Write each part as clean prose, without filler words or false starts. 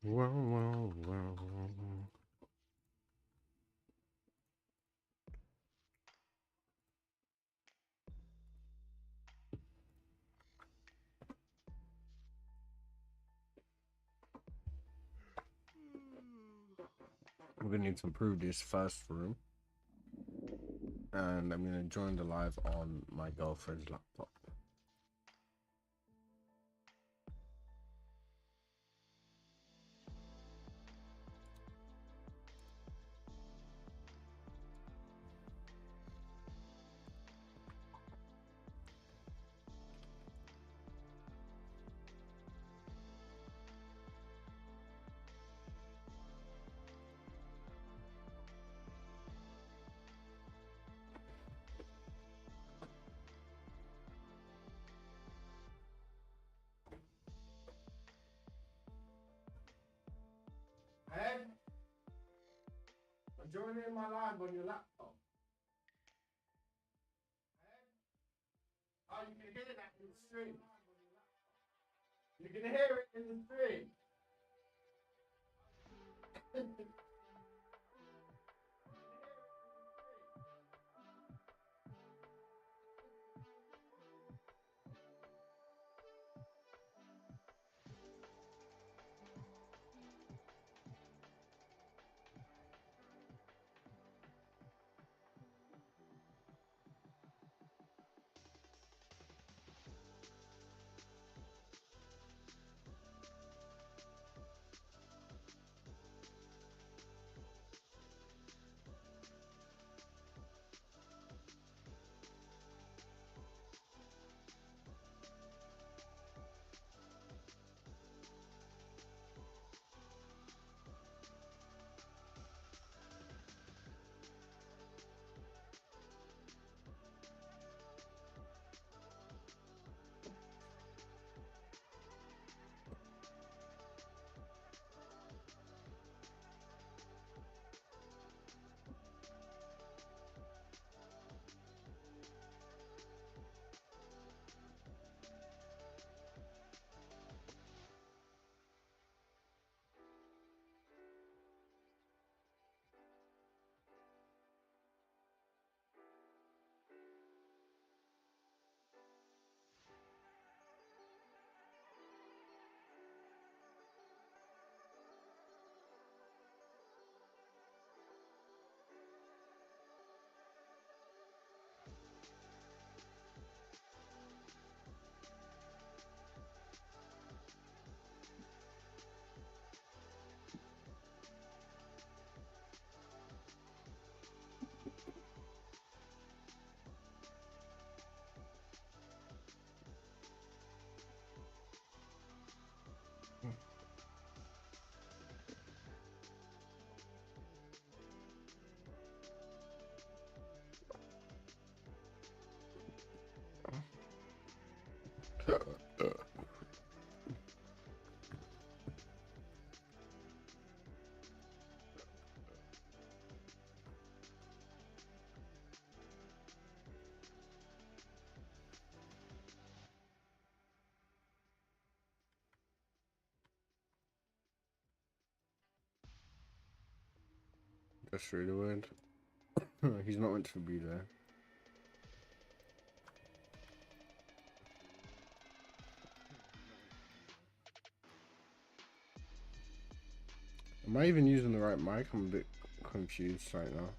Well. We're gonna need to improve this first room, and I'm gonna join the live on my girlfriend's laptop. Ed, I'm joining my live on your laptop. Ed? Oh, you can hear that in the stream. You can hear it in the stream. That's really weird. He's not meant to be there. Am I even using the right mic? I'm a bit confused right now.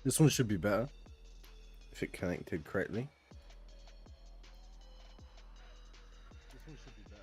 This one should be better if it connected correctly. This one should be better.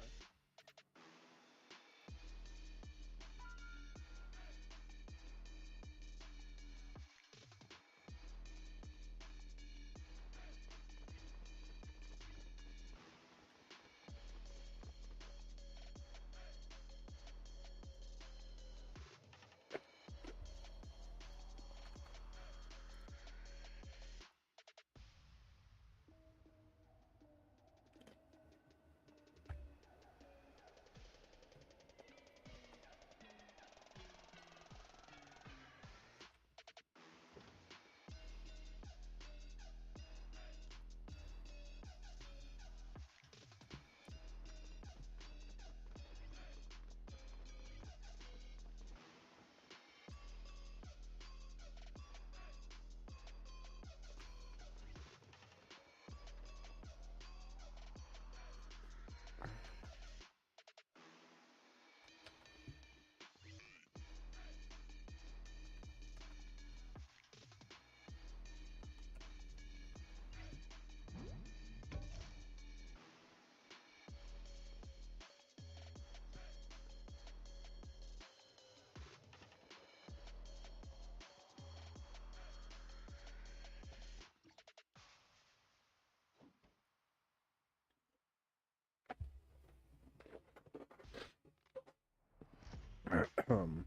Um.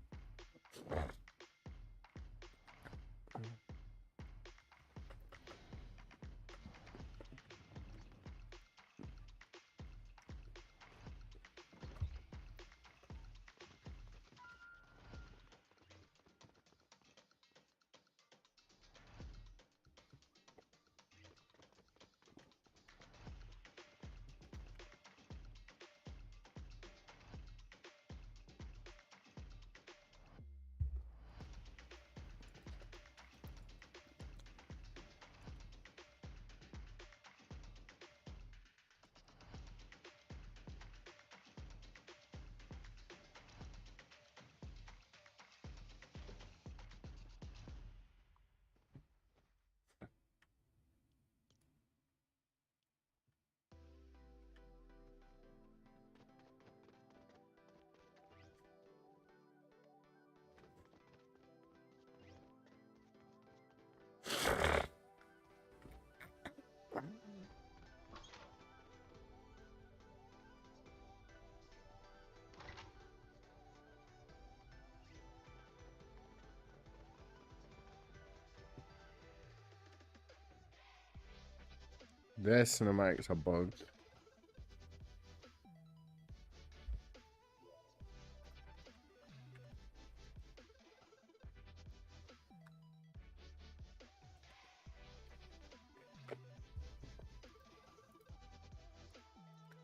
Their cinematics are bugged.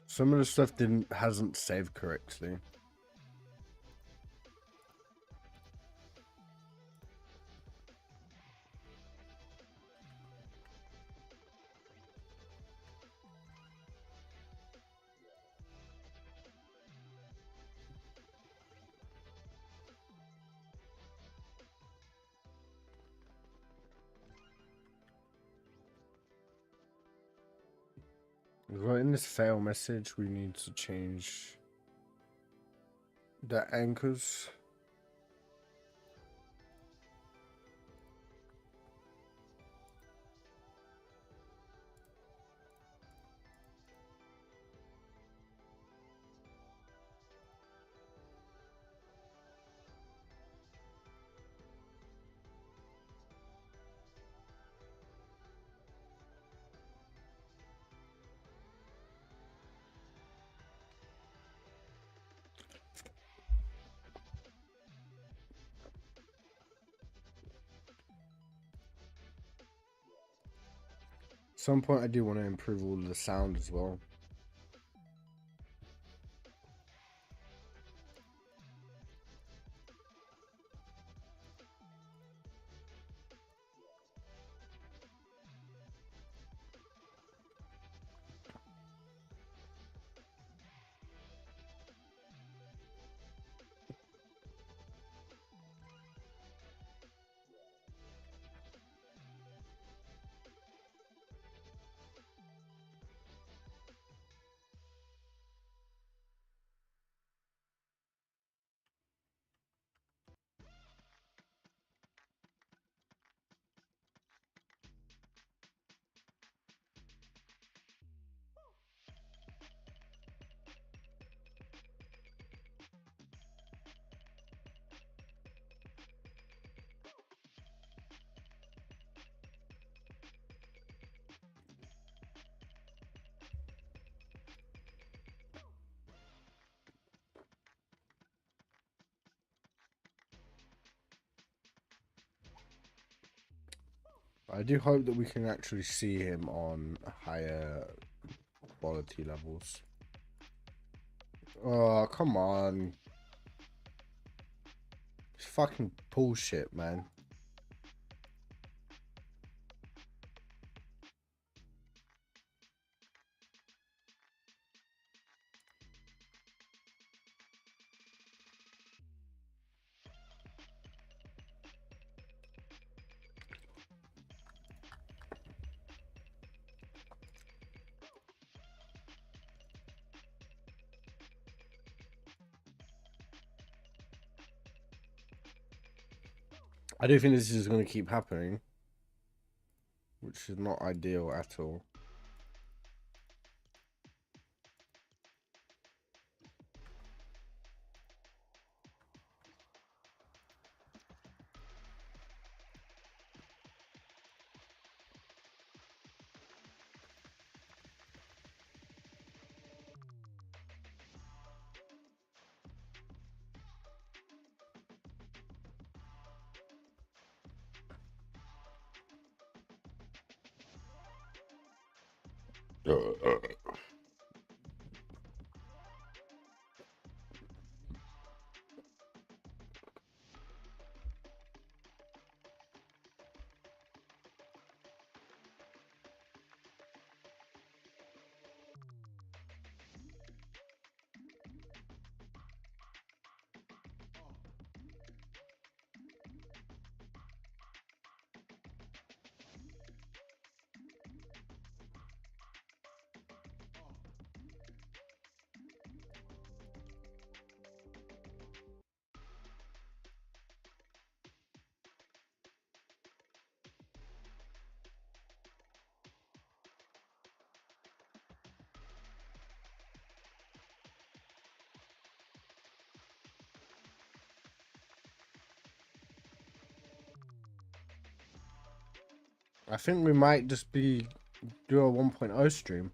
Some of the stuff hasn't saved correctly. Well, in this fail message, we need to change the anchors. At some point, I do want to improve all of the sound as well. I do hope that we can actually see him on higher quality levels. Oh, come on. It's fucking bullshit, man. I do think this is going to keep happening, which is not ideal at all. I think we might just do a 1.0 stream.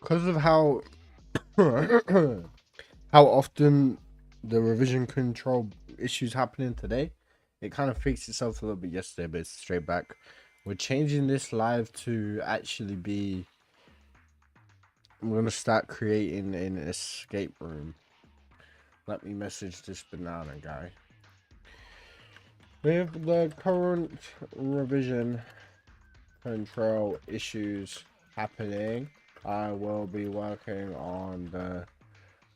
Because of how how often the revision control issues happening today, it kind of fixed itself a little bit yesterday, but it's straight back. We're changing this live to actually be, I'm gonna start creating an escape room. Let me message this banana guy. With the current revision control issues happening, I will be working on the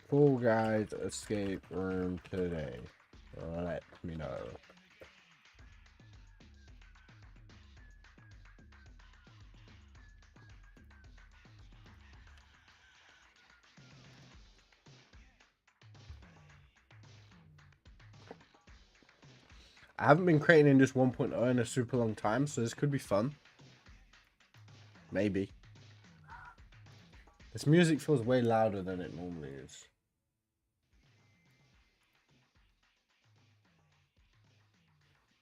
Full Guys escape room today. Let me know. I haven't been creating in this 1.0 in a super long time, so this could be fun. Maybe. This music feels way louder than it normally is.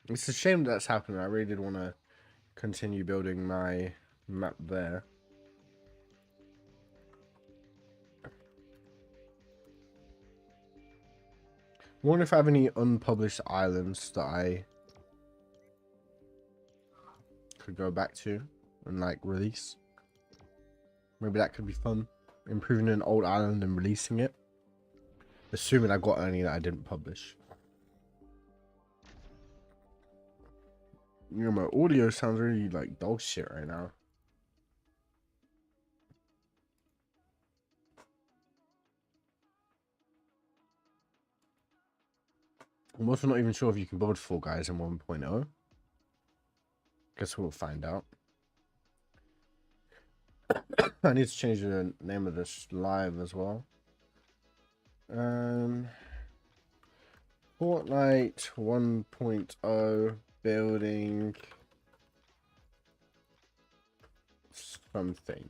It's a shame that's happening. I really did want to continue building my map there. I wonder if I have any unpublished islands that I could go back to and like release. Maybe that could be fun. Improving an old island and releasing it. Assuming I got any that I didn't publish. You know, my audio sounds really like dog shit right now. I'm also not even sure if you can build Fall Guys in 1.0. Guess we'll find out. I need to change the name of this live as well. Fortnite 1.0 building something.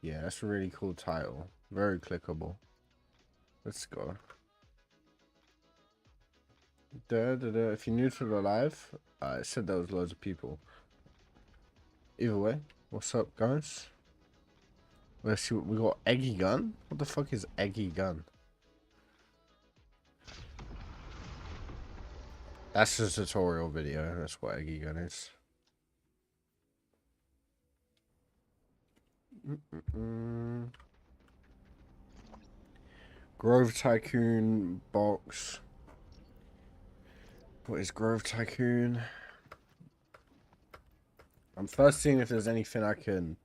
Yeah, that's a really cool title. Very clickable. Let's go. If you're new to the live, it said there was loads of people. Either way, what's up, guys? Let's see what we got. Eggy gun? What the fuck is eggy gun? That's a tutorial video. That's what eggy gun is. Grove Tycoon box. What is Grove Tycoon? I'm first seeing if there's anything I can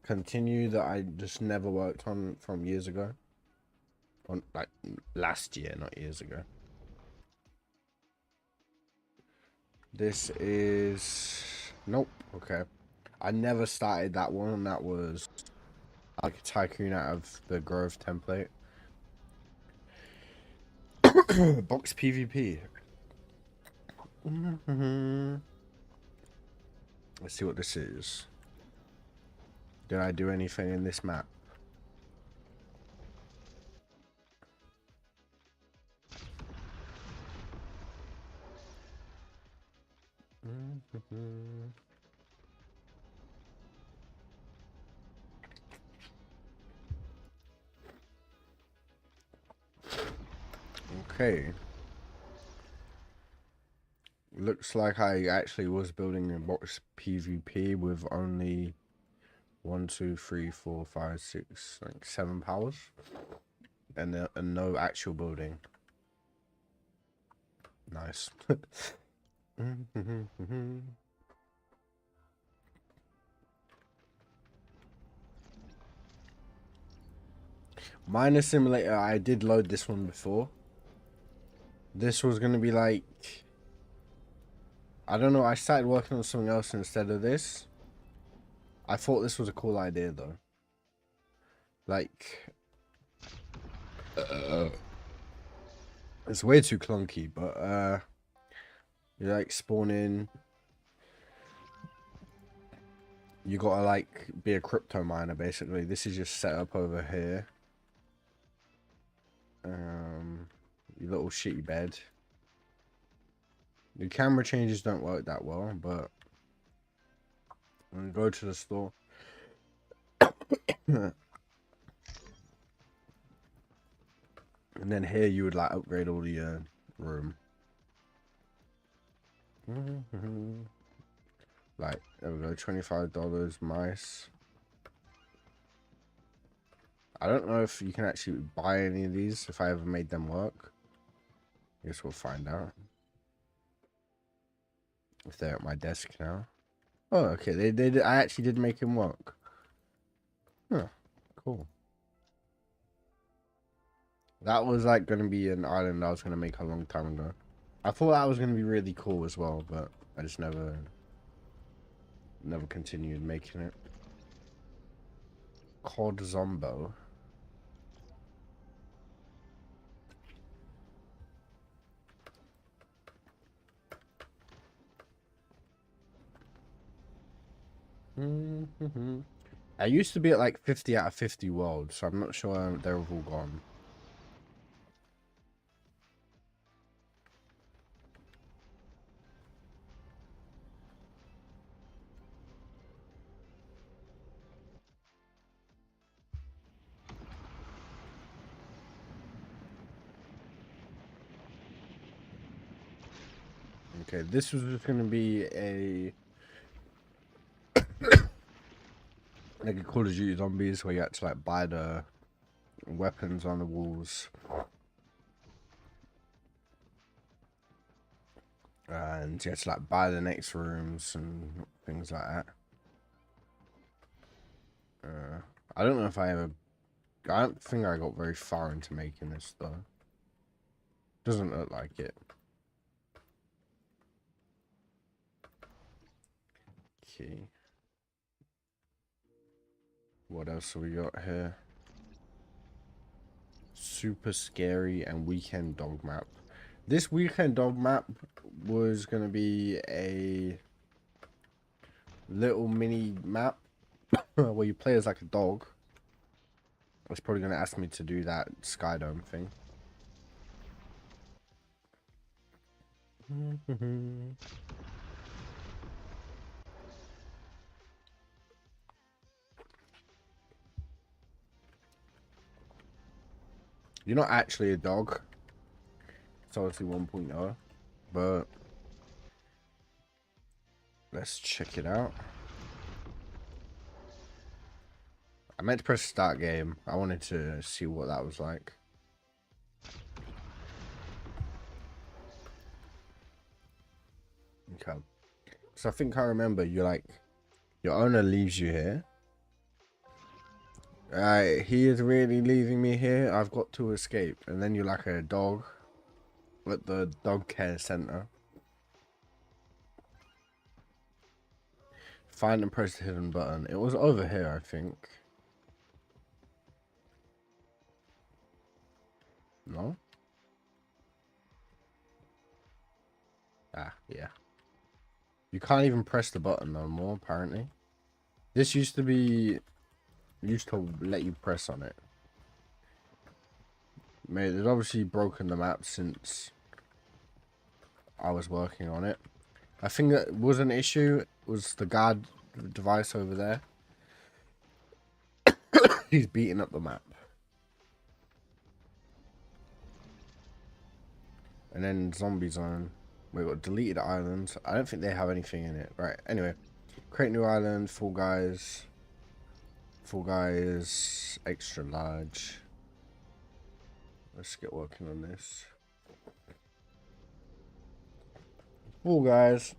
continue that I just never worked on from years ago. On like last year, not years ago. This is nope. Okay, I never started that one. That was like a tycoon out of the Grove template. Box PvP. Let's see what this is. Did I do anything in this map? Okay. Looks like I actually was building a box PvP with only 1, 2, 3, 4, 5, 6, like 7 powers, and no actual building. Nice. Miner Simulator, I did load this one before. This was gonna be like, I don't know, I started working on something else instead of this. I thought this was a cool idea though. Like, it's way too clunky, but you like spawn in. You gotta like be a crypto miner basically. This is just set up over here. Your little shitty bed. The camera changes don't work that well, but I'm gonna go to the store. And then here you would like upgrade all the room. Like, there we go, $25 mice. I don't know if you can actually buy any of these, if I ever made them work. I guess we'll find out. If they're at my desk now. Oh, okay, I actually did make him work. Huh, cool. That was like gonna be an island I was gonna make a long time ago. I thought that was gonna be really cool as well, but I just never continued making it. Cod Zombo. I used to be at like 50 out of 50 worlds, so I'm not sure they're all gone. Okay, this was just gonna be a like a Call of Duty Zombies where you had to like buy the weapons on the walls. And you had to like buy the next rooms and things like that. I don't know if I don't think I got very far into making this though. Doesn't look like it. Okay. What else have we got here? Super scary and weekend dog map. This weekend dog map was gonna be a little mini map where you play as like a dog. It's probably gonna ask me to do that skydome thing. You're not actually a dog. It's obviously 1.0, but let's check it out. I meant to press start game. I wanted to see what that was like. Okay. So I think I remember you're like, your owner leaves you here. He is really leaving me here. I've got to escape. And then you're like a dog at the dog care center. Find and press the hidden button. It was over here, I think. No? Ah, yeah. You can't even press the button no more, apparently. This used to let you press on it. Mate, it's obviously broken the map since I was working on it. I think that was an issue, was the guard device over there. He's beating up the map. And then zombie zone. We got deleted islands. I don't think they have anything in it. Right, anyway. Create new island, Fall Guys. Fall Guys, extra large. Let's get working on this. Fall Guys.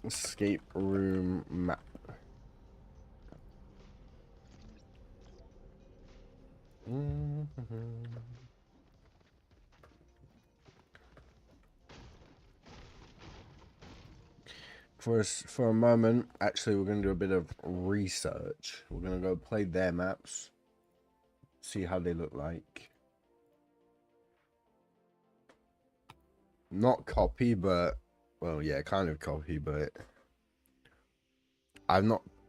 Escape room map. For a moment, actually, we're going to do a bit of research. We're going to go play their maps. See how they look like. Not copy, but... Well, yeah, kind of copy, but... I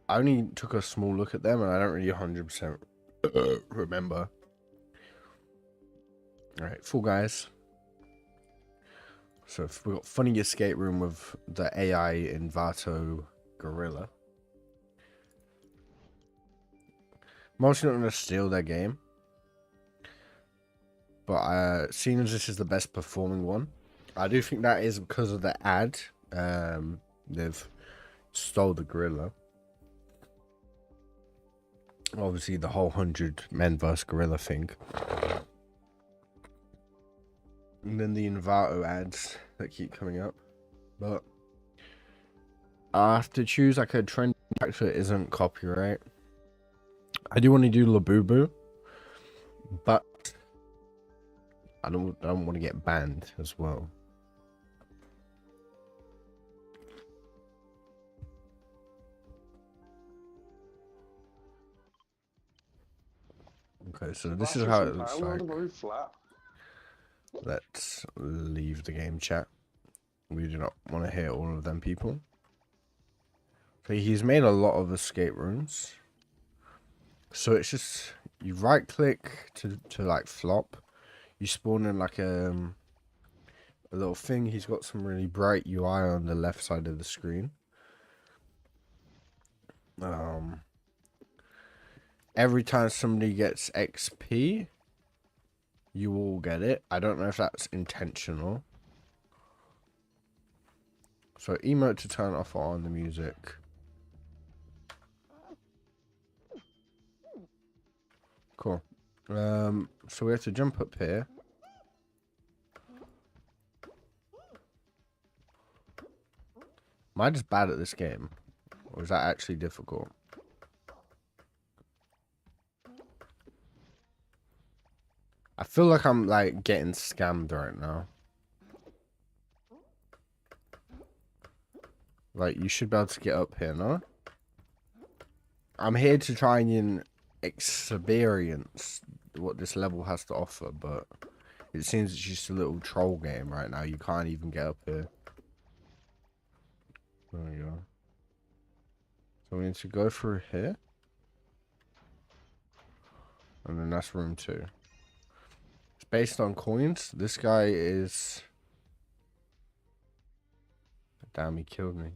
only took a small look at them, and I don't really 100% remember. Alright, Fall Guys. So we've got funny escape room with the AI Invato gorilla. Mostly not going to steal their game. But seeing as this is the best performing one, I do think that is because of the ad. They've stole the gorilla. Obviously, the whole 100 men vs gorilla thing. And then the Invato ads that keep coming up. But I have to choose like a trend character that isn't copyright. I do want to do Labubu, but I don't want to get banned as well. Okay, so this is how it looks like. Let's leave the game chat. We do not want to hear all of them people. Okay, he's made a lot of escape rooms. So it's just, you right click to like flop. You spawn in like a little thing. He's got some really bright UI on the left side of the screen. Every time somebody gets XP, you will get it. I don't know if that's intentional. So emote to turn off or on the music. Cool. So we have to jump up here. Am I just bad at this game? Or is that actually difficult? I feel like I'm like getting scammed right now. Like, you should be able to get up here, no? I'm here to try and experience what this level has to offer, but it seems it's just a little troll game right now. You can't even get up here. There we go. So we need to go through here. And then that's room 2. It's based on coins. This guy is... Damn, he killed me.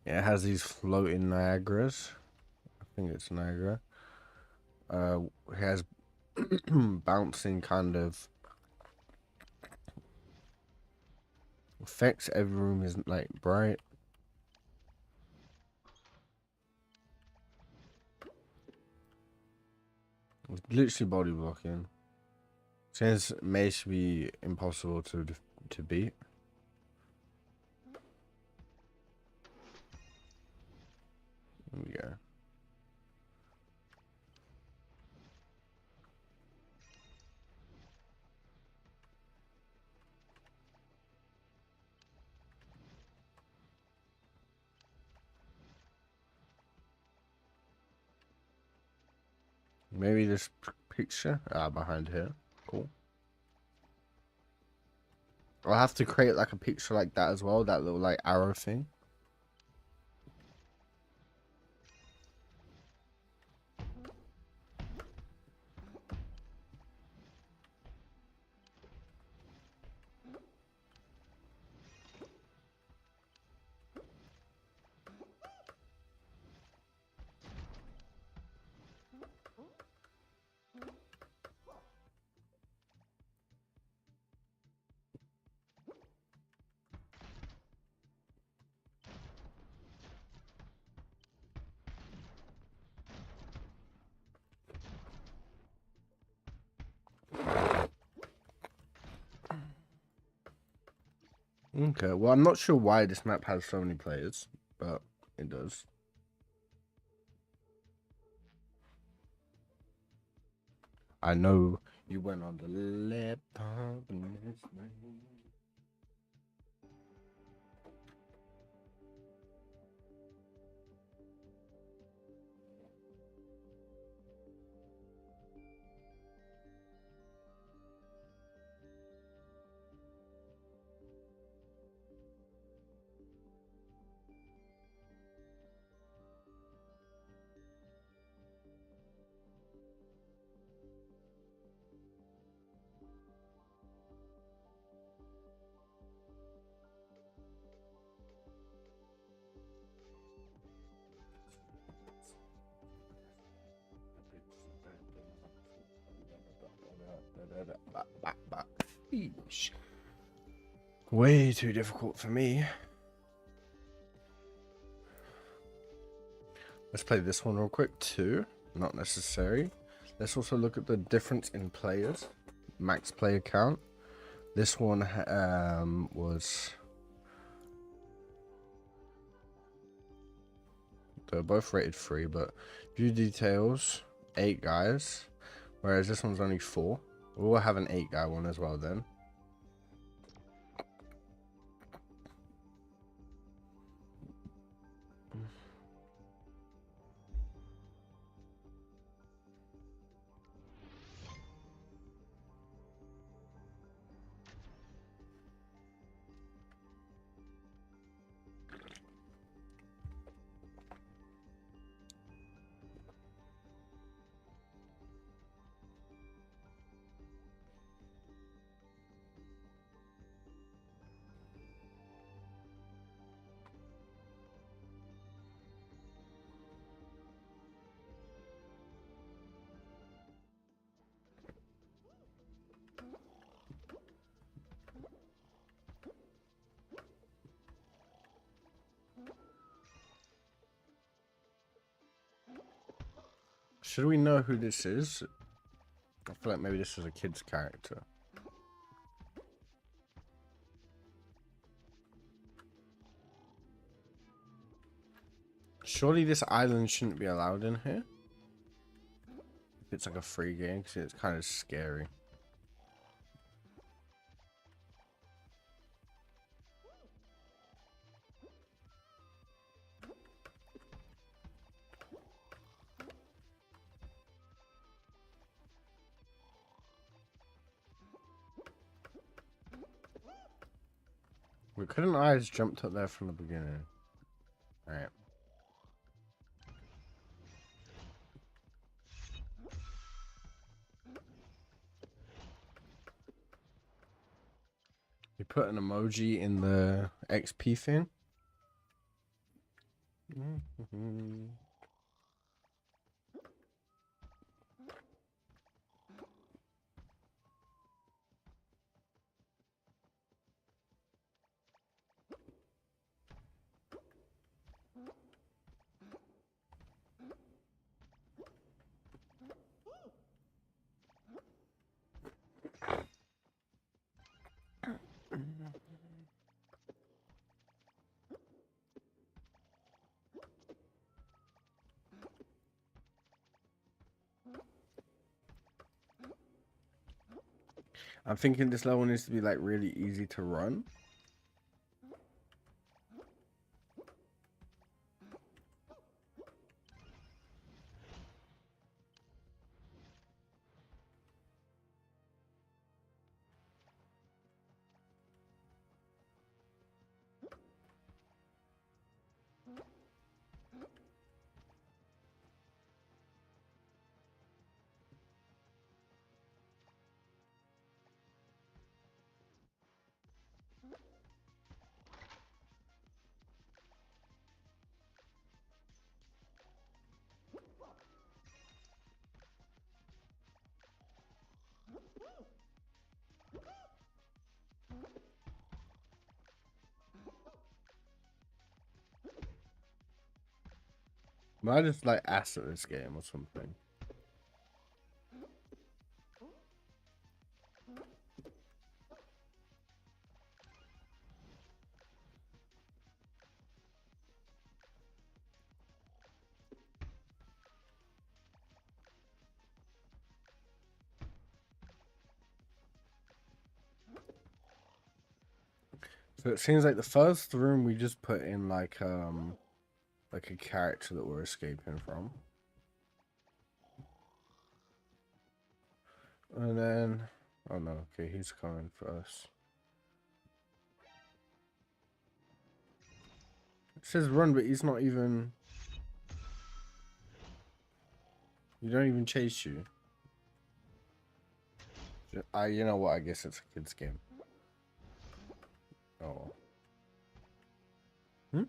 Yeah, it has these floating Niagaras. I think it's Niagara. It has bouncing kind of Effects, every room is like bright. It's literally body blocking. Since May should be impossible to beat. There we go. Maybe this picture behind here. Cool. I'll have to create like a picture like that as well. That little like arrow thing. Okay, well, I'm not sure why this map has so many players, but it does. I know you went on the laptop and it's Eesh. Way too difficult for me. Let's play this one real quick too. Not necessary. Let's also look at the difference in players. Max player count. This one was... They're both rated 3, but view details, 8 guys. Whereas this one's only 4. We'll have an 8 guy one as well then. Should we know who this is? I feel like maybe this is a kid's character. Surely this island shouldn't be allowed in here. If it's like a free game, because it's kind of scary. We couldn't I just jumped up there from the beginning? Alright. We put an emoji in the XP thing. I'm thinking this level needs to be like really easy to run. I just like ass at this game or something. So it seems like the first room we just put in like a character that we're escaping from. And then oh no, okay, he's coming for us. It says run, but he's not even. You don't even chase you. You know what? I guess it's a kid's game. Oh. Hmm?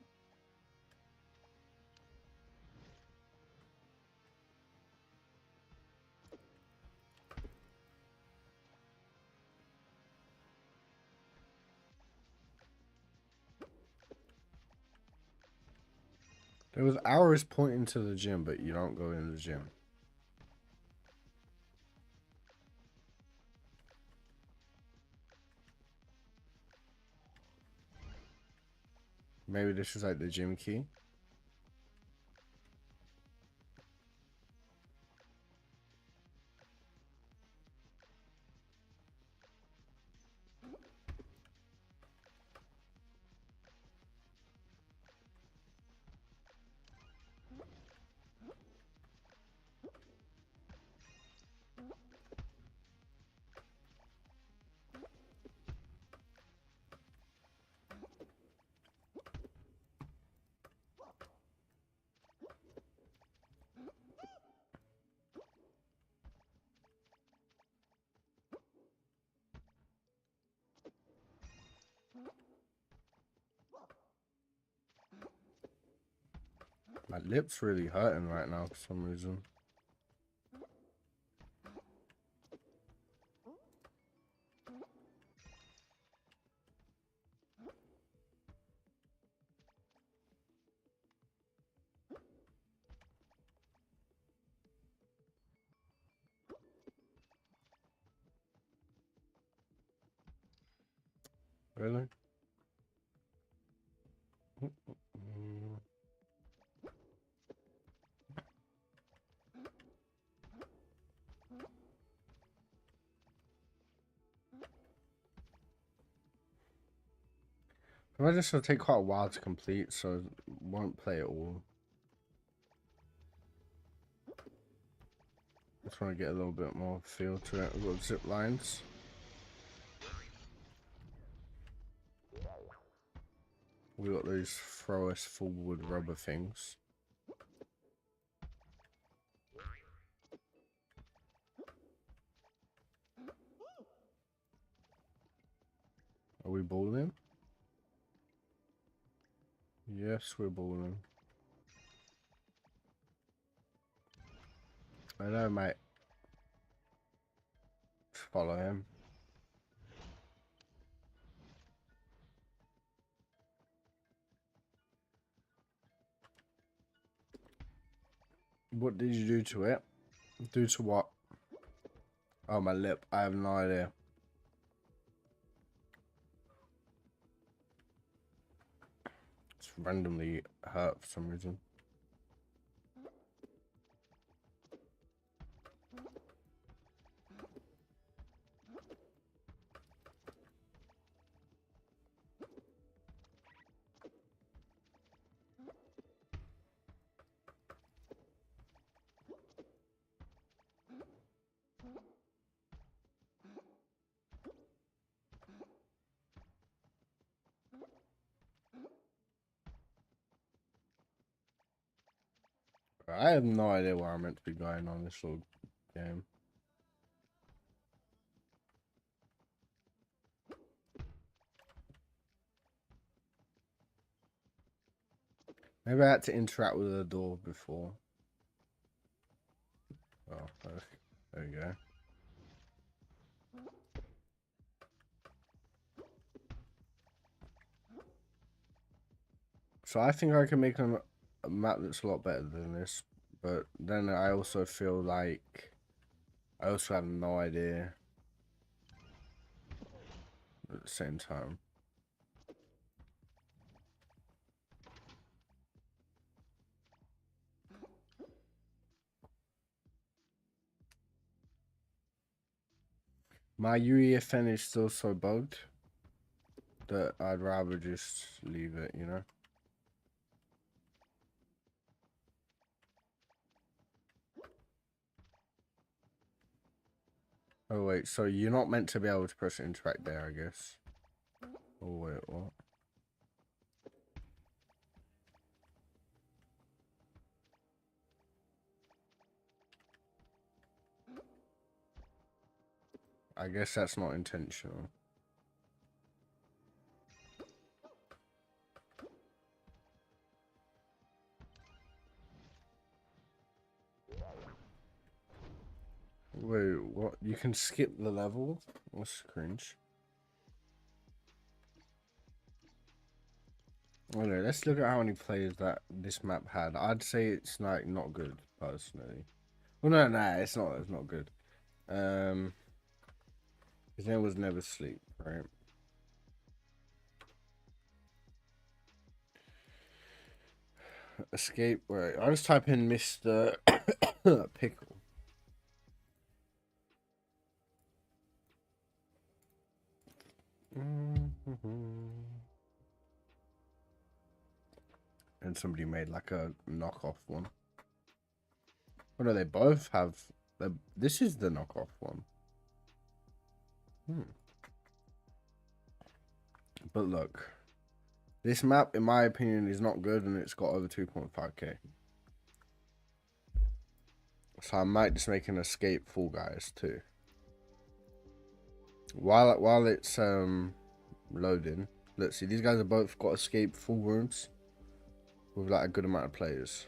There was arrows pointing to the gym, but you don't go in the gym. Maybe this is like the gym key. My lip's really hurting right now for some reason. Really? Mm. I just will take quite a while to complete, so won't play it all. Just want to get a little bit more feel to it. We've got zip lines. We got those throw us forward rubber things. Are we bowling? Yes, we're bowling. I know, mate. Just follow him. What did you do to it? Do to what? Oh, my lip. I have no idea. It's randomly hurt for some reason. I have no idea where I'm meant to be going on this little game. Maybe I had to interact with the door before. Oh, there we go. So I think I can make a map that's a lot better than this, but then I also feel like I also have no idea at the same time. My UEFN is still so bugged that I'd rather just leave it, you know? Oh wait, so you're not meant to be able to press interact there, I guess. Oh wait, what? I guess that's not intentional. Wait, what? You can skip the level? That's cringe. Okay, let's look at how many players that this map had. I'd say it's like not good, personally. Well, no, it's not. It's not good. His name was Never Sleep, right? Escape. Wait, I'll just type in Mr. Pickle. And somebody made like a knockoff one. Oh no, they both have. This is the knockoff one. But look, this map, in my opinion, is not good, and it's got over 2.5k. So I might just make an escape Fall Guys too. While it's loading, let's see. These guys have both got escape full rooms with like a good amount of players.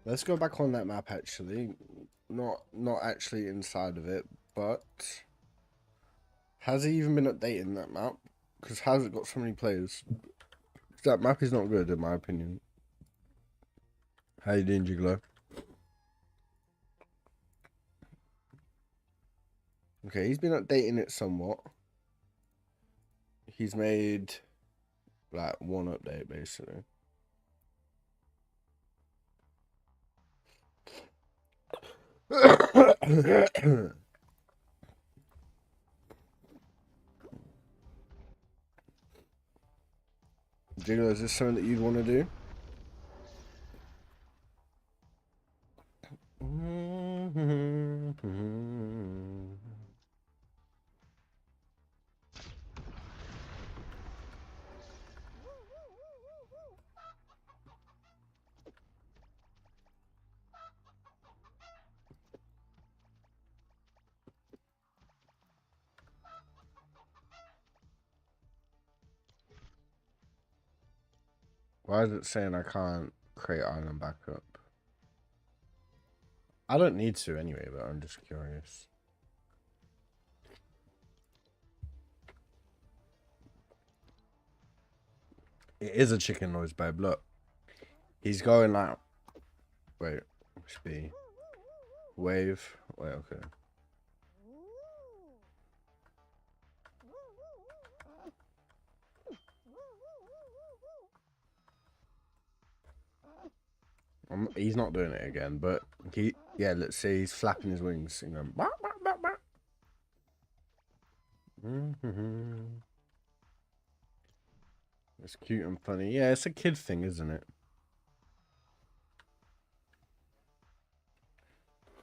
Let's go back on that map actually. Not actually inside of it, but has he even been updating that map? Because has it got so many players? That map is not good in my opinion. How you doing, Gigolo? Okay, he's been updating it somewhat. He's made like one update basically. Gigolo, is this something that you'd want to do? Why is it saying I can't create island backup? I don't need to anyway, but I'm just curious. It is a chicken noise, babe. Look. He's going like... Wait. Speed. Wave. Wait, okay. He's not doing it again, but yeah, let's see, he's flapping his wings and going, bah, bah, bah, bah. It's cute and funny. Yeah, it's a kid thing, isn't it?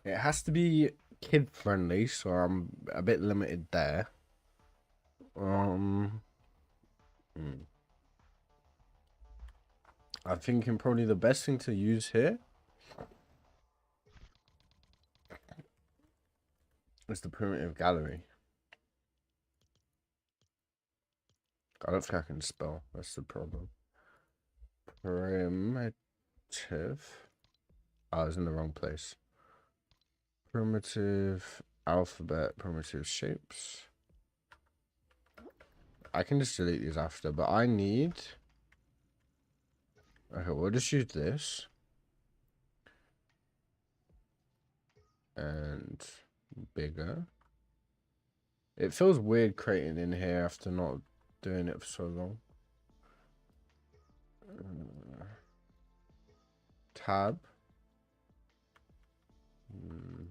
It has to be kid friendly, so I'm a bit limited there. I'm thinking probably the best thing to use here is the primitive gallery. I don't think I can spell. That's the problem. Primitive. Oh, I was in the wrong place. Primitive alphabet, primitive shapes. I can just delete these after, but I need... Okay, we'll just use this. And bigger. It feels weird creating in here after not doing it for so long. Tab.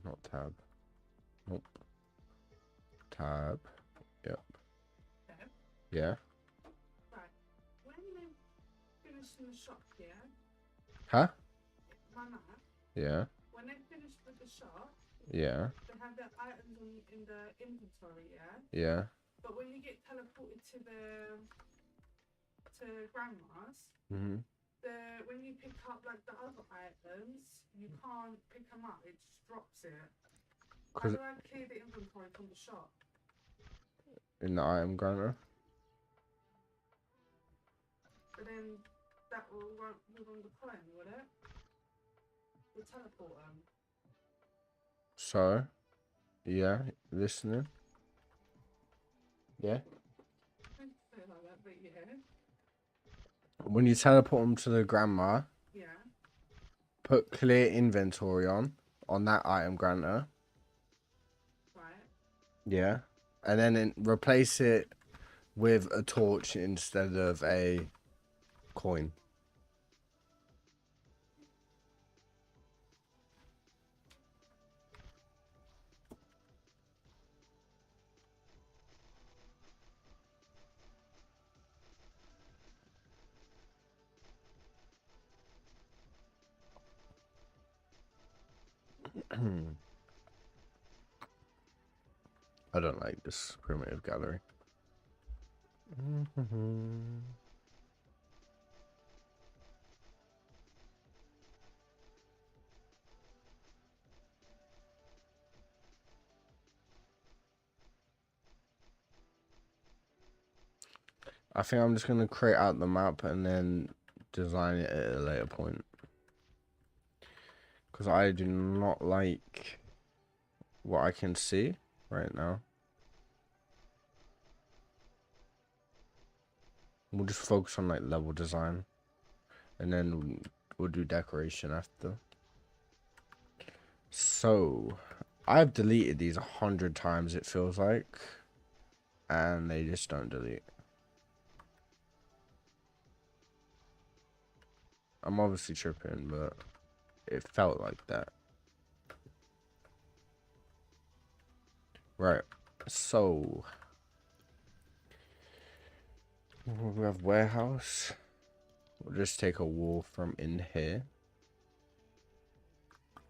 Not tab. Nope. Tab. Yep. Yeah. Right. When they finish in the shop, yeah? Huh? My map. Yeah. When they finish with the shop, yeah. They have their items in the inventory, yeah? Yeah. But when you get teleported to grandma's, when you pick up like the other items, you can't pick them up. It just drops it. How do I clear the inventory from the shop? In the item granter. But then that won't move on the coin, will it? The teleport them. So, yeah, listening. Yeah. I don't say like that, but yeah. When you teleport them to the grandma, yeah, put clear inventory on that item granter. Right. Yeah. And then replace it with a torch instead of a coin. I don't like this primitive gallery. I think I'm just going to create out the map and then design it at a later point. Because I do not like what I can see right now. We'll just focus on like level design. And then we'll do decoration after. So, I've deleted these 100 times, it feels like. And they just don't delete. I'm obviously tripping, but it felt like that. Right. So, we have warehouse. We'll just take a wall from in here.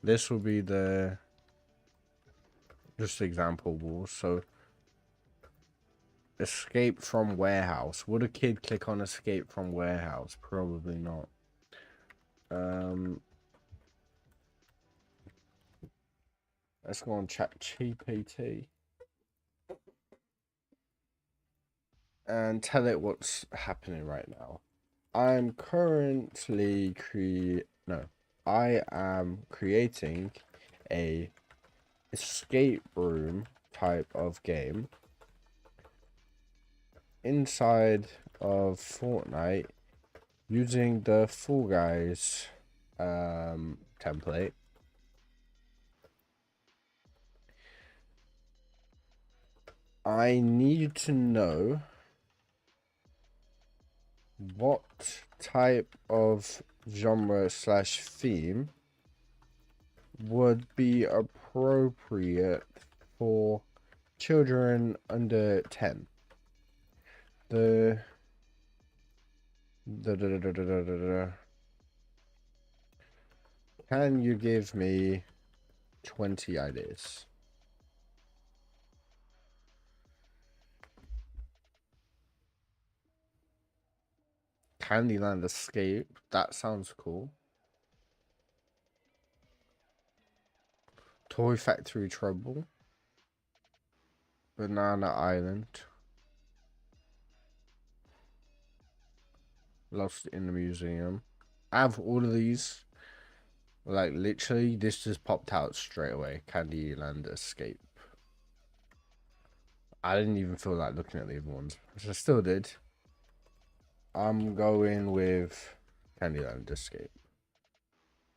This will be the just example wall. So, escape from warehouse. Would a kid click on escape from warehouse? Probably not. Let's go on ChatGPT and tell it what's happening right now. I'm currently I am creating a escape room type of game inside of Fortnite using the Fall Guys template. I need to know what type of genre slash theme would be appropriate for children under 10. Can you give me 20 ideas? Candyland Escape. That sounds cool. Toy Factory Trouble. Banana Island. Lost in the Museum. I have all of these. Like, literally, this just popped out straight away. Candyland Escape. I didn't even feel like looking at the other ones, which I still did. I'm going with Candyland Escape.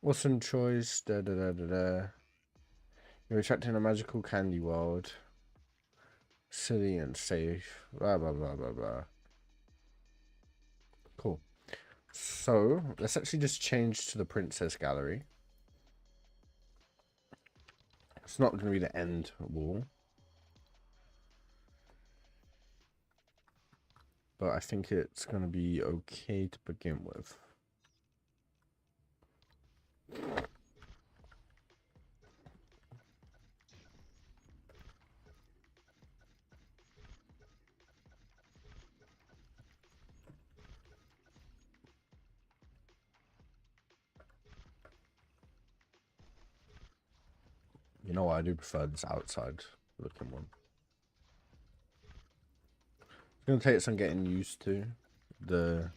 Awesome choice. You're attracting a magical candy world. Silly and safe. Blah, blah, blah, blah, blah. Cool. So, let's actually just change to the Princess Gallery. It's not going to be the end wall. But I think it's going to be okay to begin with. You know what? I do prefer this outside looking one. It's going to take some getting used to the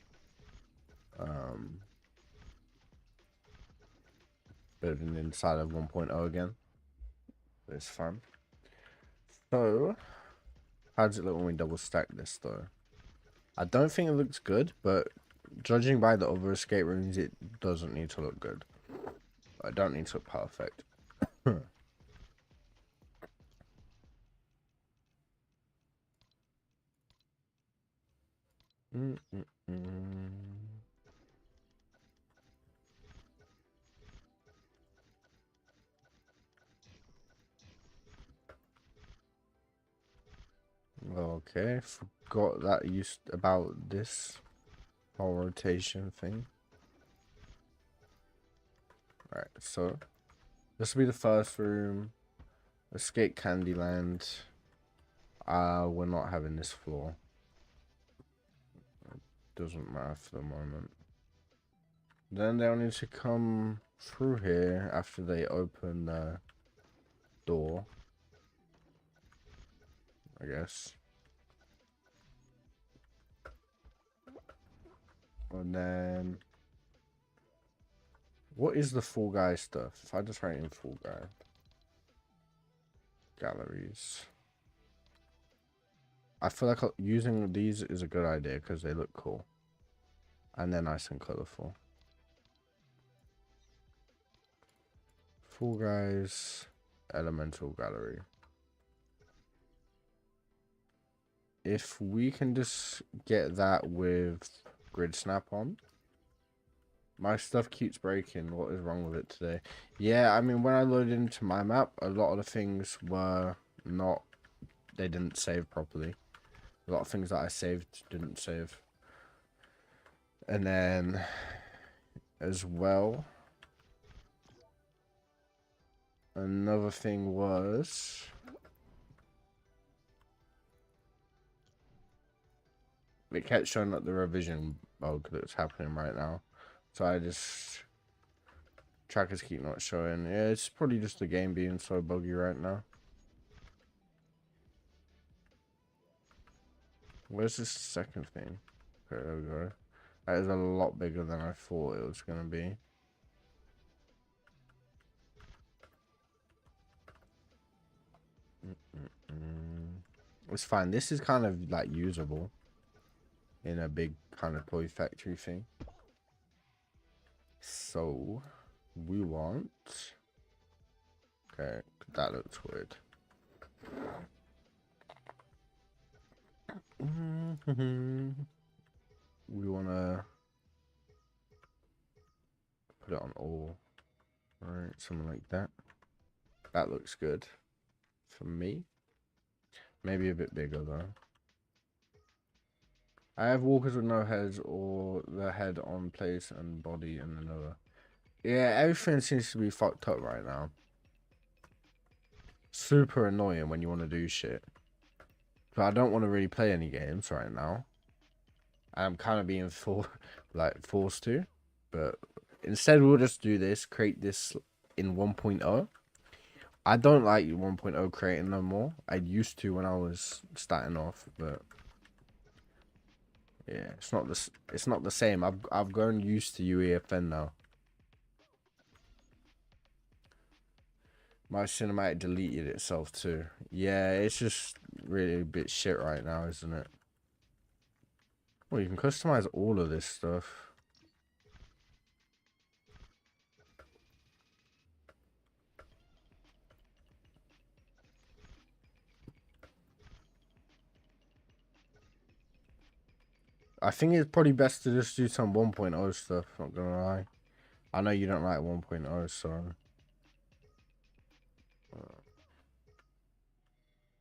building inside of 1.0 again. But it's fun. So, how does it look when we double stack this though? I don't think it looks good, but judging by the other escape rooms, it doesn't need to look good. I don't need to look perfect. Okay, forgot that used about this whole rotation thing. Alright, so this will be the first room. Escape Candyland. We're not having this floor. It doesn't matter for the moment. Then they'll need to come through here after they open the door, I guess. And then, what is the Fall Guy stuff? If I just write in Fall Guy galleries, I feel like using these is a good idea because they look cool and they're nice and colorful. Fall Guys Elemental Gallery. If we can just get that with Grid Snap on. My stuff keeps breaking. What is wrong with it today? Yeah, I mean, when I loaded into my map, a lot of the things were not... They didn't save properly. A lot of things that I saved didn't save. And then, as well, another thing was... It kept showing up the revision bug that's happening right now. So I just... Trackers keep not showing. Yeah, it's probably just the game being so buggy right now. Where's this second thing? Okay, there we go. That is a lot bigger than I thought it was going to be. It's fine. This is kind of like usable in a big kind of toy factory thing. So we want. Okay, that looks weird. We wanna put it on all. Alright, something like that. That looks good for me. Maybe a bit bigger though. I have walkers with no heads or the head on place and body in another. Yeah, everything seems to be fucked up right now. Super annoying when you want to do shit. But I don't want to really play any games right now. I'm kind of being forced to. But instead we'll just do this, create this in 1.0. I don't like 1.0 creating no more. I used to when I was starting off, but yeah, it's not the same. I've grown used to UEFN now. My cinematic deleted itself too. Yeah, it's just really a bit shit right now, isn't it? Well, you can customize all of this stuff. I think it's probably best to just do some 1.0 stuff, not gonna lie. I know you don't like 1.0, so...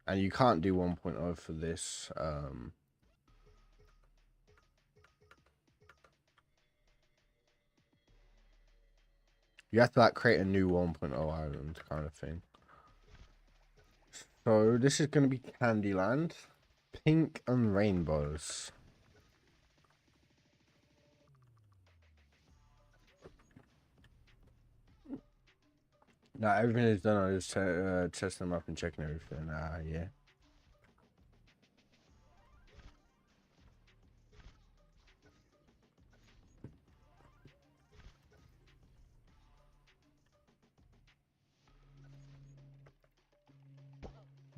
and you can't do 1.0 for this. You have to like create a new 1.0 island kind of thing. So this is gonna be Candyland. Pink and rainbows. Now everything is done. I just testing them up and checking everything. Yeah.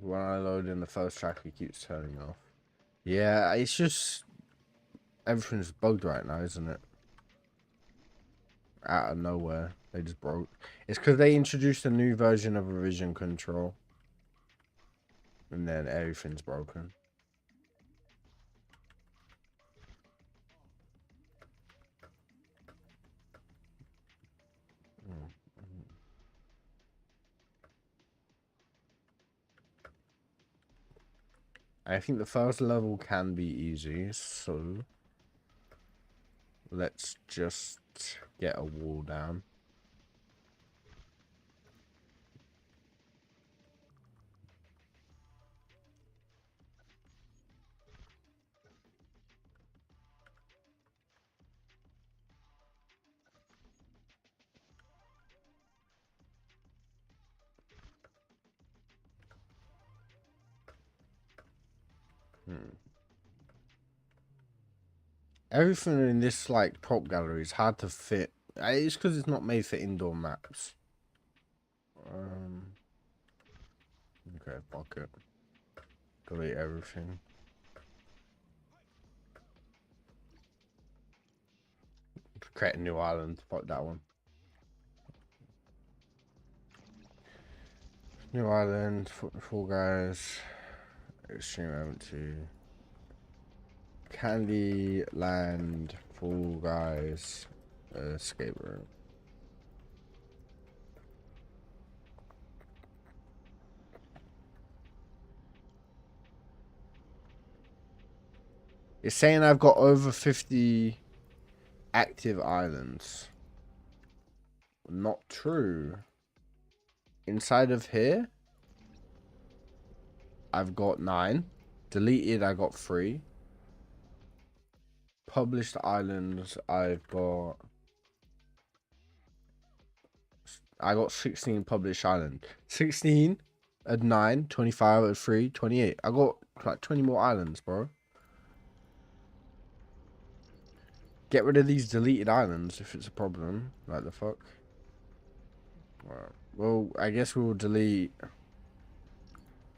When I load in the first track, it keeps turning off. Yeah, it's just everything's bugged right now, isn't it? Out of nowhere, they just broke. It's because they introduced a new version of revision control, and then everything's broken. I think the first level can be easy, so let's just get a wall down. Everything in this like prop gallery is hard to fit. It's because it's not made for indoor maps. Okay, fuck it. Delete everything. Create a new island. Fuck that one. New island. Fall Guys. Extreme Empty. Candyland. Fall Guys. Escape room. It's saying I've got over 50 active islands. Not true. Inside of here, I've got 9. Deleted, I got 3. Published islands, I got 16 published islands. 16 at 9, 25 at 3, 28. I got like 20 more islands, bro. Get rid of these deleted islands if it's a problem. Like the fuck. Well, I guess we'll delete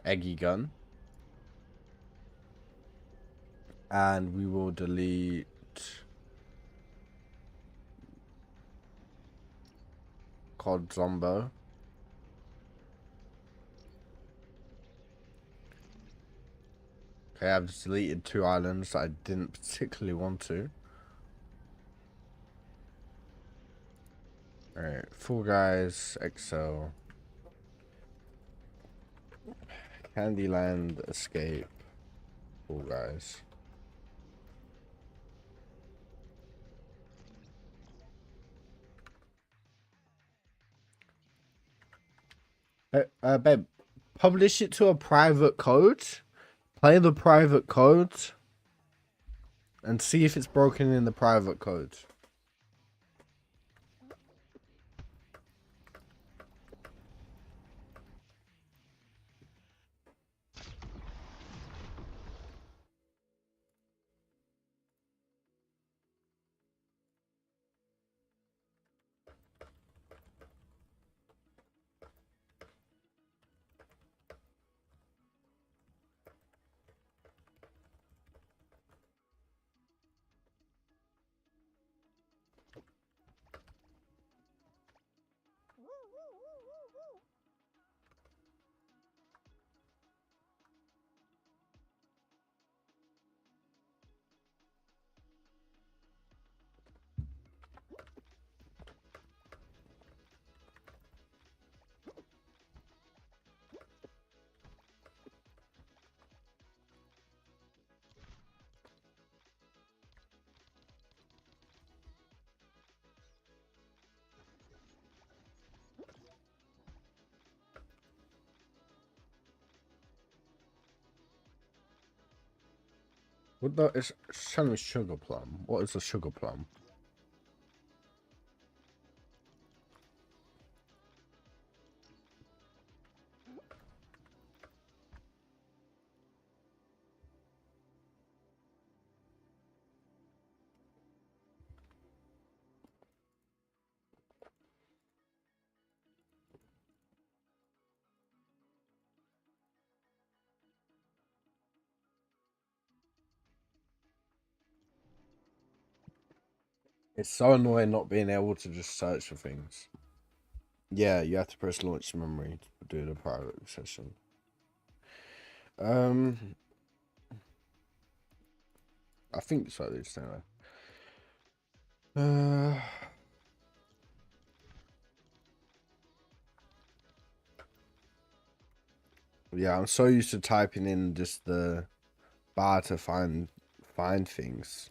Eggy Gun. and we will delete COD Zombo. Okay, I've just deleted 2 islands that I didn't particularly want to. Alright, Fall Guys, Excel, Candyland, Escape, Fall Guys. Babe, publish it to a private code, play the private code, and see if it's broken in the private code. What the is showing me sugar plum? What is a sugar plum? It's so annoying not being able to just search for things. Yeah, you have to press launch memory to do the private session. I think so this time. Yeah, I'm so used to typing in just the bar to find things.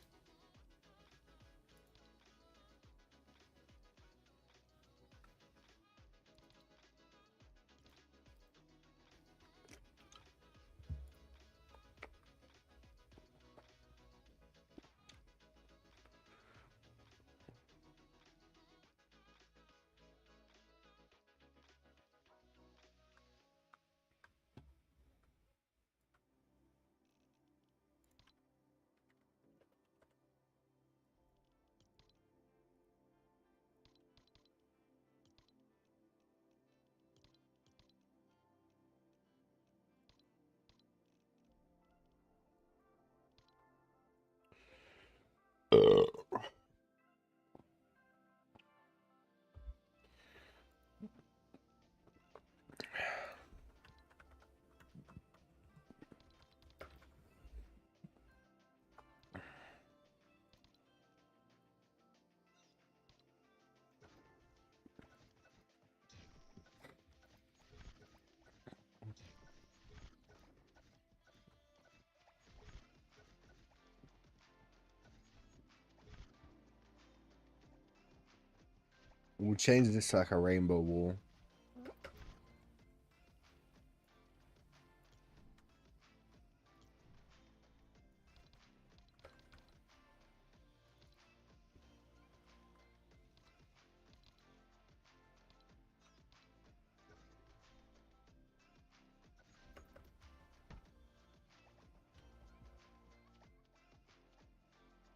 We'll change this to like a rainbow wall.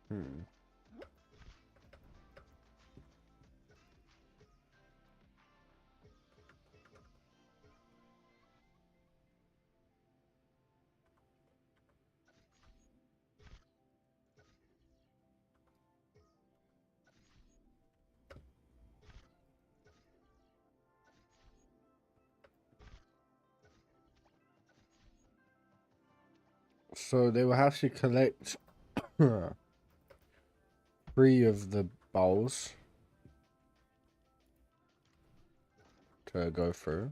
Hmm. So they will have to collect 3 of the bowls to go through.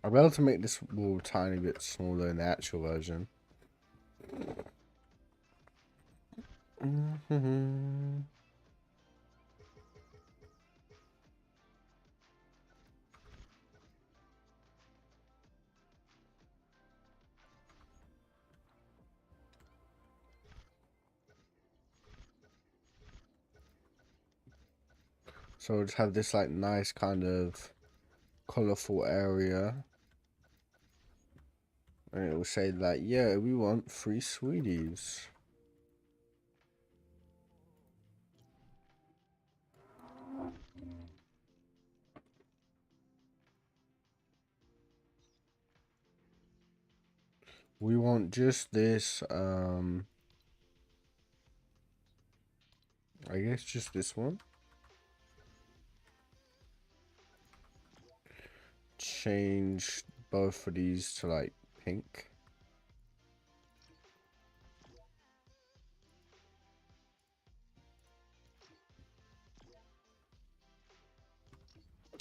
I'll be able to make this wall a tiny bit smaller in the actual version. So we'll just have this like nice kind of colourful area. And it will say like, yeah, we want 3 sweeties. We want just this, I guess just this one. Change both of these to like pink.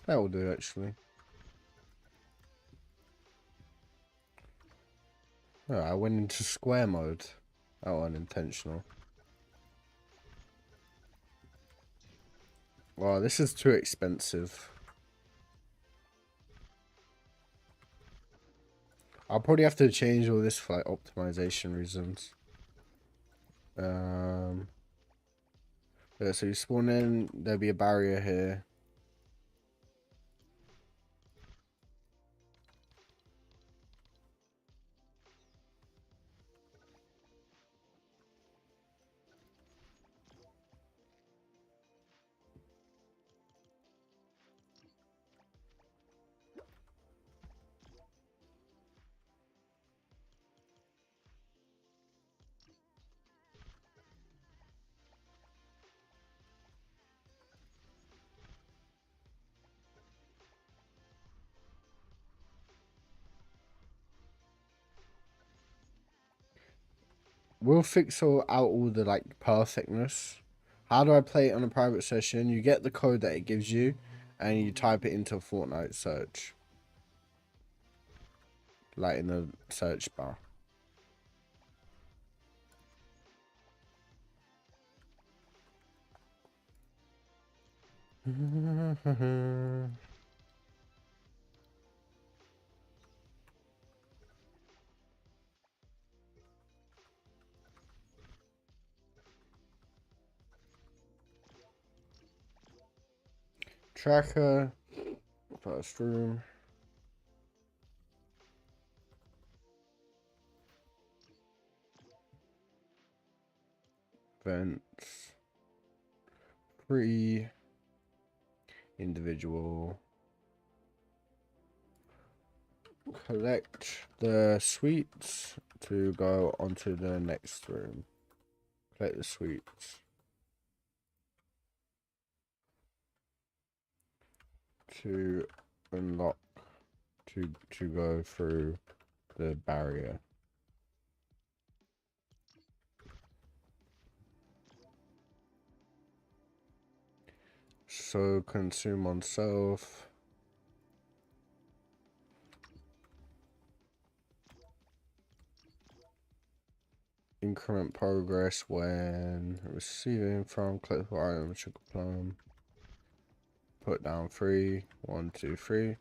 That will do actually. Oh, I went into square mode. Oh, unintentional. Wow, this is too expensive. I'll probably have to change all this for like optimization reasons. Yeah, so you spawn in, there'll be a barrier here. We'll fix out all the like perfectness. How do I play it on a private session? You get the code that it gives you and you type it into Fortnite search. Like in the search bar. Tracker. First room. Vents. Free. Individual. Collect the sweets to go onto the next room. Collect the sweets. To unlock. To go through the barrier. So consume on self. Increment progress when receiving from collectible item sugar plum. Put down 3. 1, 2, 3.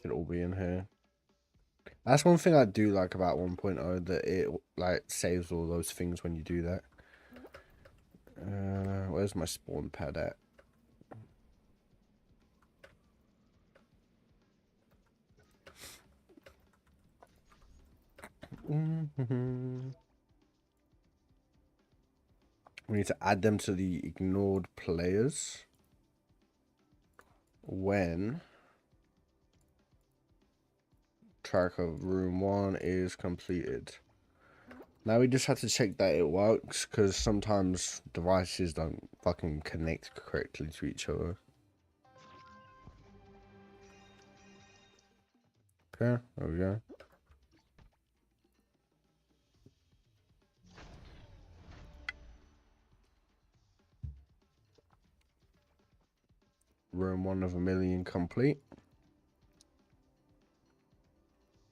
Should all be in here. That's one thing I do like about 1.0, that it like saves all those things when you do that. Where's my spawn pad at? We need to add them to the ignored players when track of room 1 is completed. Now we just have to check that it works, because sometimes devices don't fucking connect correctly to each other. Okay, there we go. Room 1 of a million complete.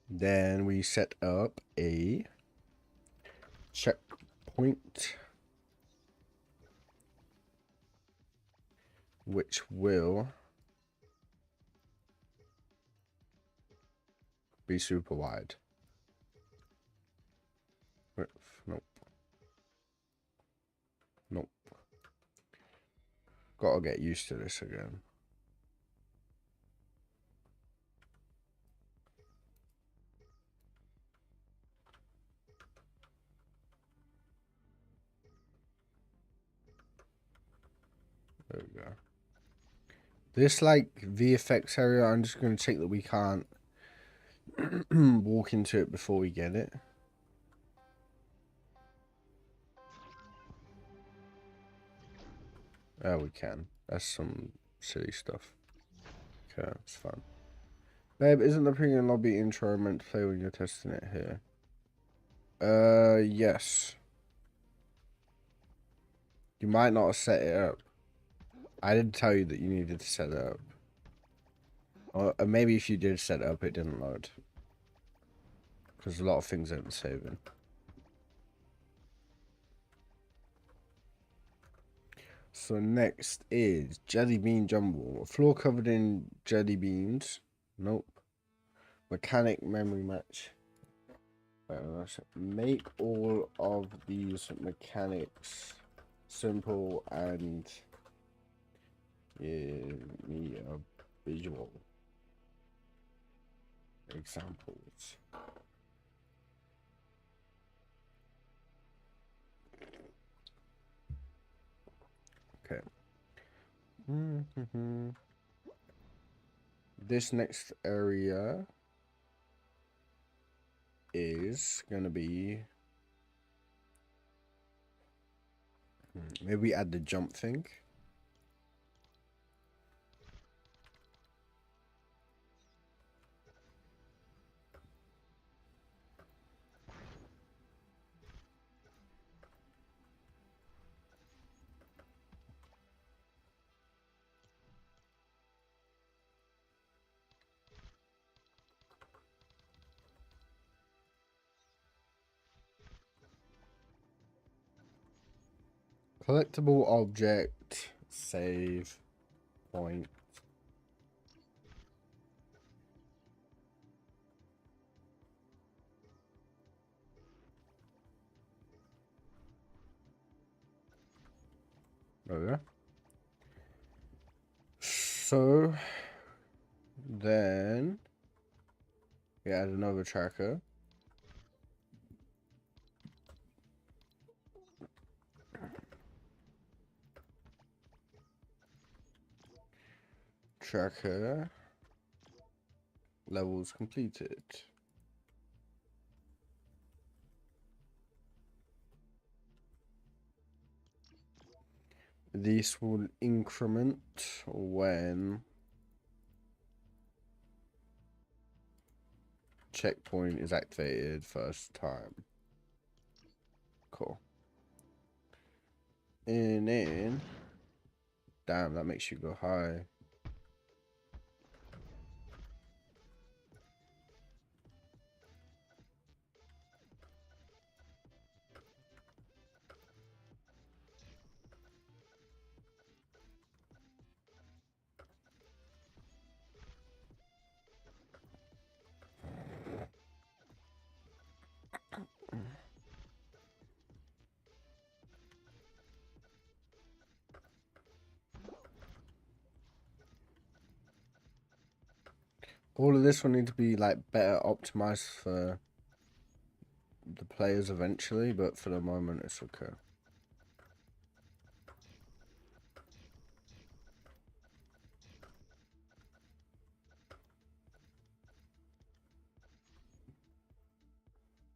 Then we set up a checkpoint, which will be super wide. Nope. Nope. Gotta get used to this again. There we go. This, like, VFX area, I'm just going to check that we can't walk into it before we get it. Oh, we can. That's some silly stuff. Okay, that's fun. Babe, isn't the premium lobby intro meant to play when you're testing it here? Yes. You might not have set it up. I did tell you that you needed to set it up. Or maybe if you did set it up, it didn't load. Because a lot of things aren't saving. So next is jelly bean jumble. A floor covered in jelly beans. Nope. Mechanic memory match. Make all of these mechanics simple and give me a visual examples. Okay. This next area is gonna be maybe add the jump thing. Collectible object, save point. Okay. So then we add another tracker. Tracker levels completed. This will increment when checkpoint is activated first time. Cool. And then, damn, that makes you go high. All of this will need to be like better optimized for the players eventually, but for the moment it's okay.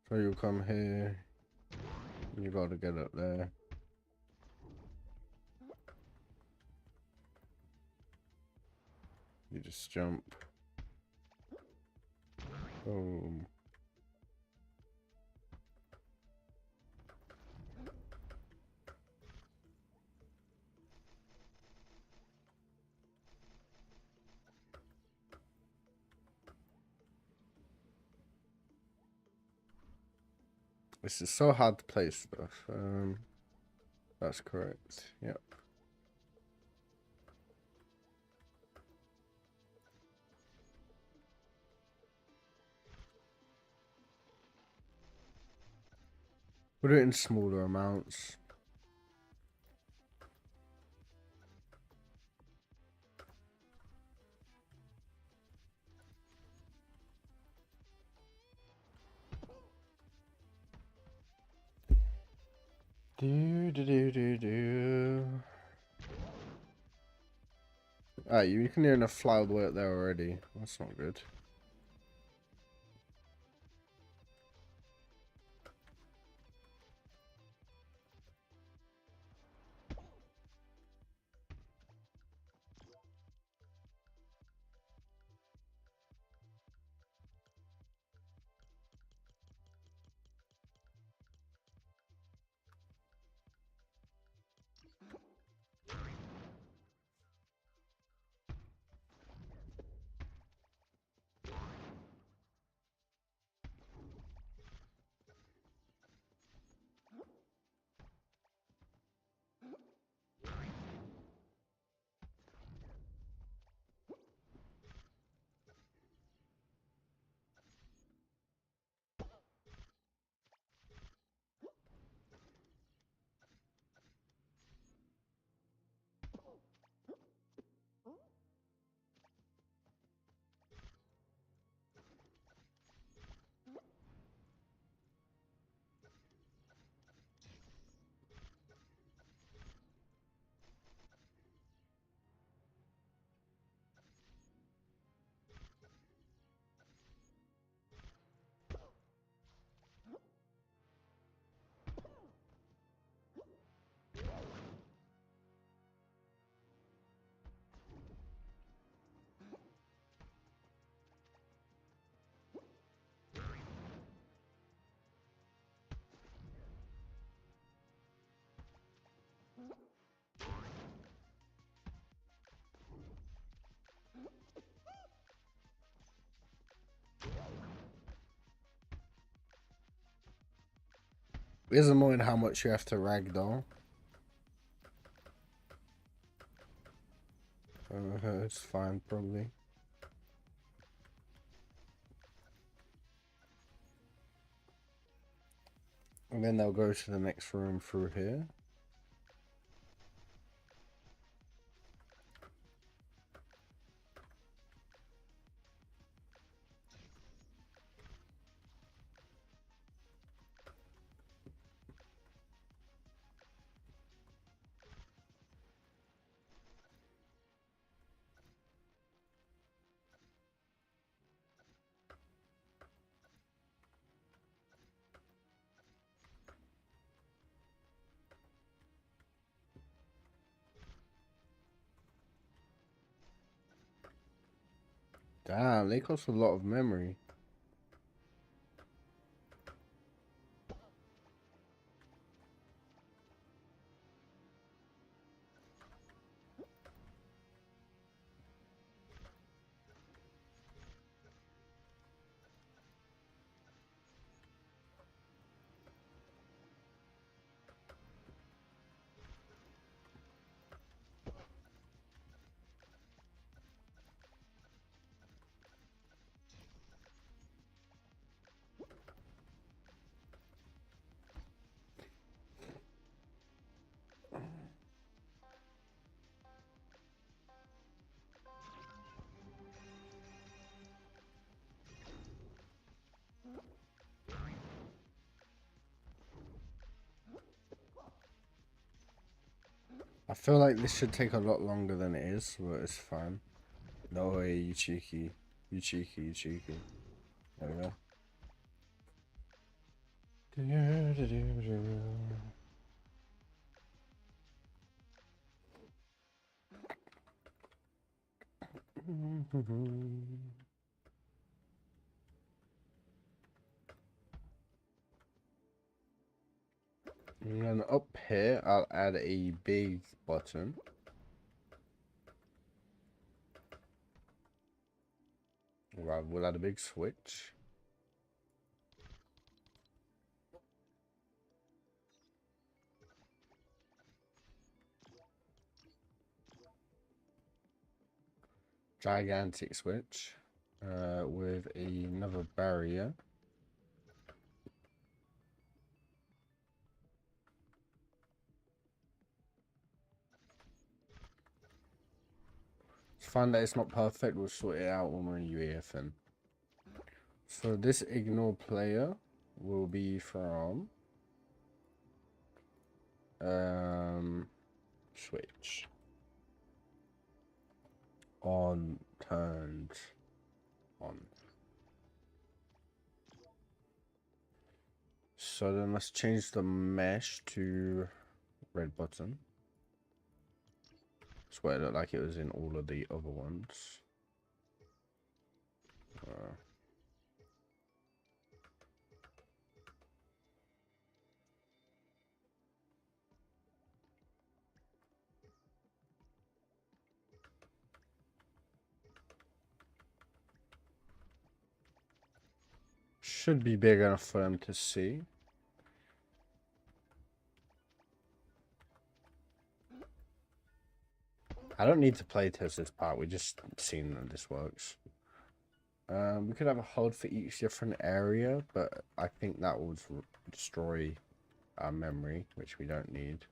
So you come here, you gotta get up there. You just jump. Boom. This is so hard to play stuff. That's correct. Yep. Put it in smaller amounts. Ah, you can hear enough fly all the way up there already. That's not good. It's annoying how much you have to ragdoll. It's fine, probably. And then they'll go to the next room through here. Damn, they cost a lot of memory. I feel like this should take a lot longer than it is, but it's fine. No way, you cheeky. You cheeky, you cheeky. There we go. And then up here, I'll add a big button. Right, we'll add a big switch. Gigantic switch. With another barrier. It's fine that it's not perfect, we'll sort it out when we're in UEFN. So this ignore player will be from switch on turned on. So then let's change the mesh to red button. That's what it looked like it was in all of the other ones. Should be big enough for them to see. I don't need to play test this part, we just seen that this works. We could have a hold for each different area, but I think that would destroy our memory, which we don't need.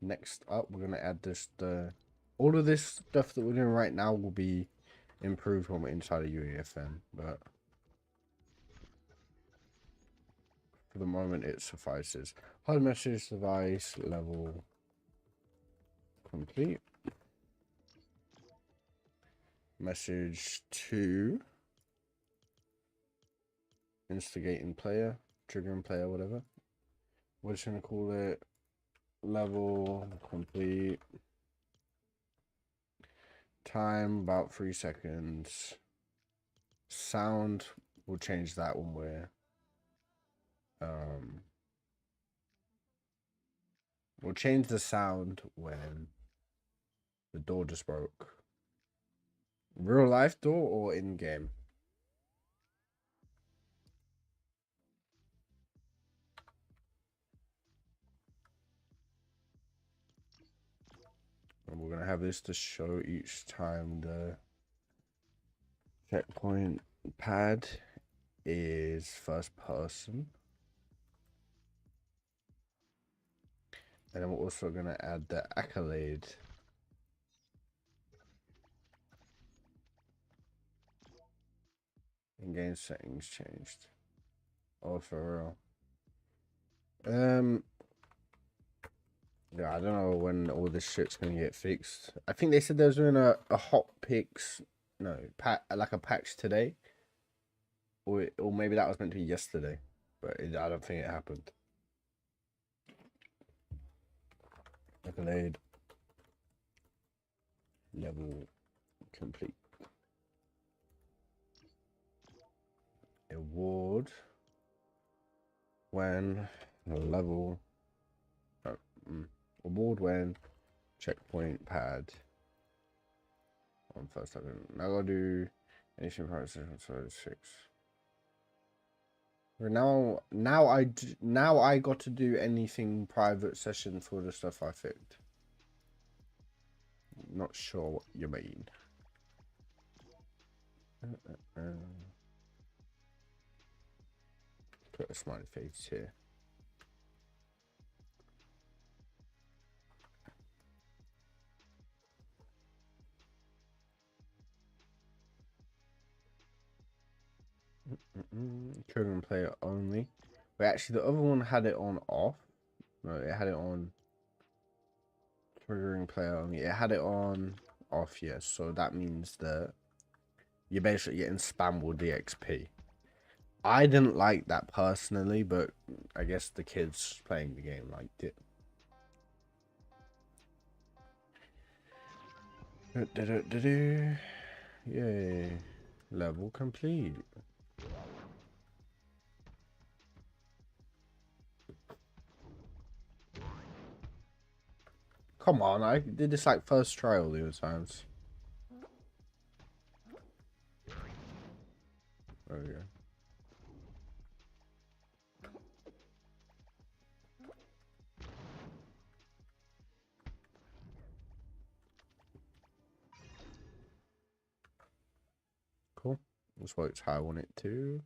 Next up, we're gonna add this. All of this stuff that we're doing right now will be improved when we're inside of UEFN, but for the moment it suffices. Hard message device level complete. Message 2. Instigating player, triggering player, whatever. We're just gonna call it level complete. Time about 3 seconds. Sound, we'll change that when we're we'll change the sound when the door just broke. Real life door or in game? And we're gonna have this to show each time the checkpoint pad is first person. And then we're also gonna add the accolade. In-game settings changed. Oh, for real. Yeah, I don't know when all this shit's gonna get fixed. I think they said they was doing a hot picks, no, like a patch today, or maybe that was meant to be yesterday, but I don't think it happened. Accolade level complete. Award when level. Award when checkpoint pad on first second. Now I gotta do anything private session, so 6. Now I got to do anything private session for the stuff I picked. Not sure what you mean. Put a smiley face here. Children player only. But actually, the other one had it on off. No, it had it on Triggering player only. It had it on off, yes. So that means that you're basically getting spam with the XP. I didn't like that personally, but I guess the kids playing the game liked it. Yay. Level complete. Come on, I did this like first try all the other times. There we go. Cool. This works how I want it to.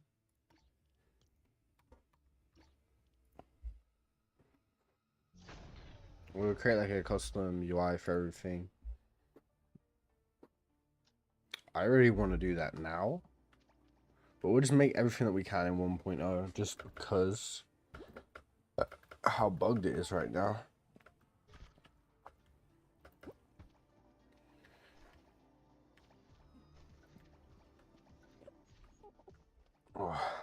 We'll create like a custom UI for everything. I really want to do that now. But we'll just make everything that we can in 1.0 just because how bugged it is right now. Oh.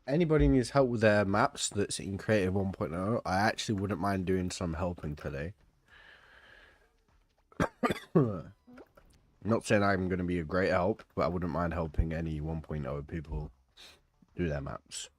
Anybody needs help with their maps that's in Creative 1.0, I actually wouldn't mind doing some helping today. Not saying I'm going to be a great help, but I wouldn't mind helping any 1.0 people do their maps.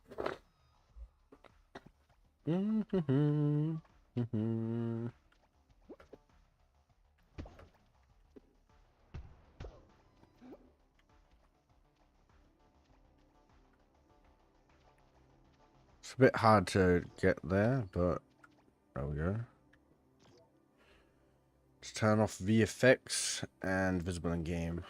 It's a bit hard to get there, but there we go. Let's turn off VFX and visible in game.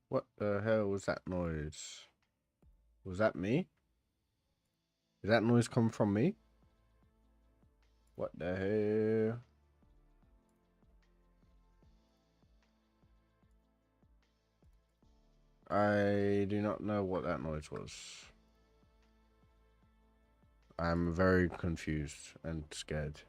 What the hell was that noise? Was that me? Did that noise come from me? What the hell? I do not know what that noise was. I'm very confused and scared.